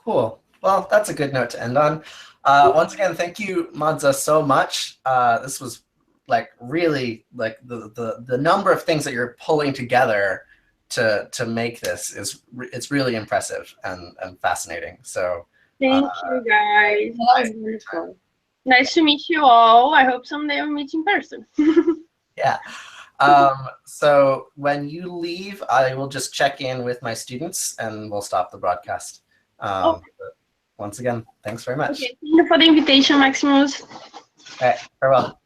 Cool. Well, that's a good note to end on. Once again, thank you, Madza, so much. This was like really like the number of things that you're pulling together to make this it's really impressive and fascinating. So thank you, guys. That was wonderful. Nice to meet you all. I hope someday we'll meet in person. Yeah. So when you leave, I will just check in with my students and we'll stop the broadcast. But once again, thanks very much. Okay, thank you for the invitation, Maximus. All right, farewell.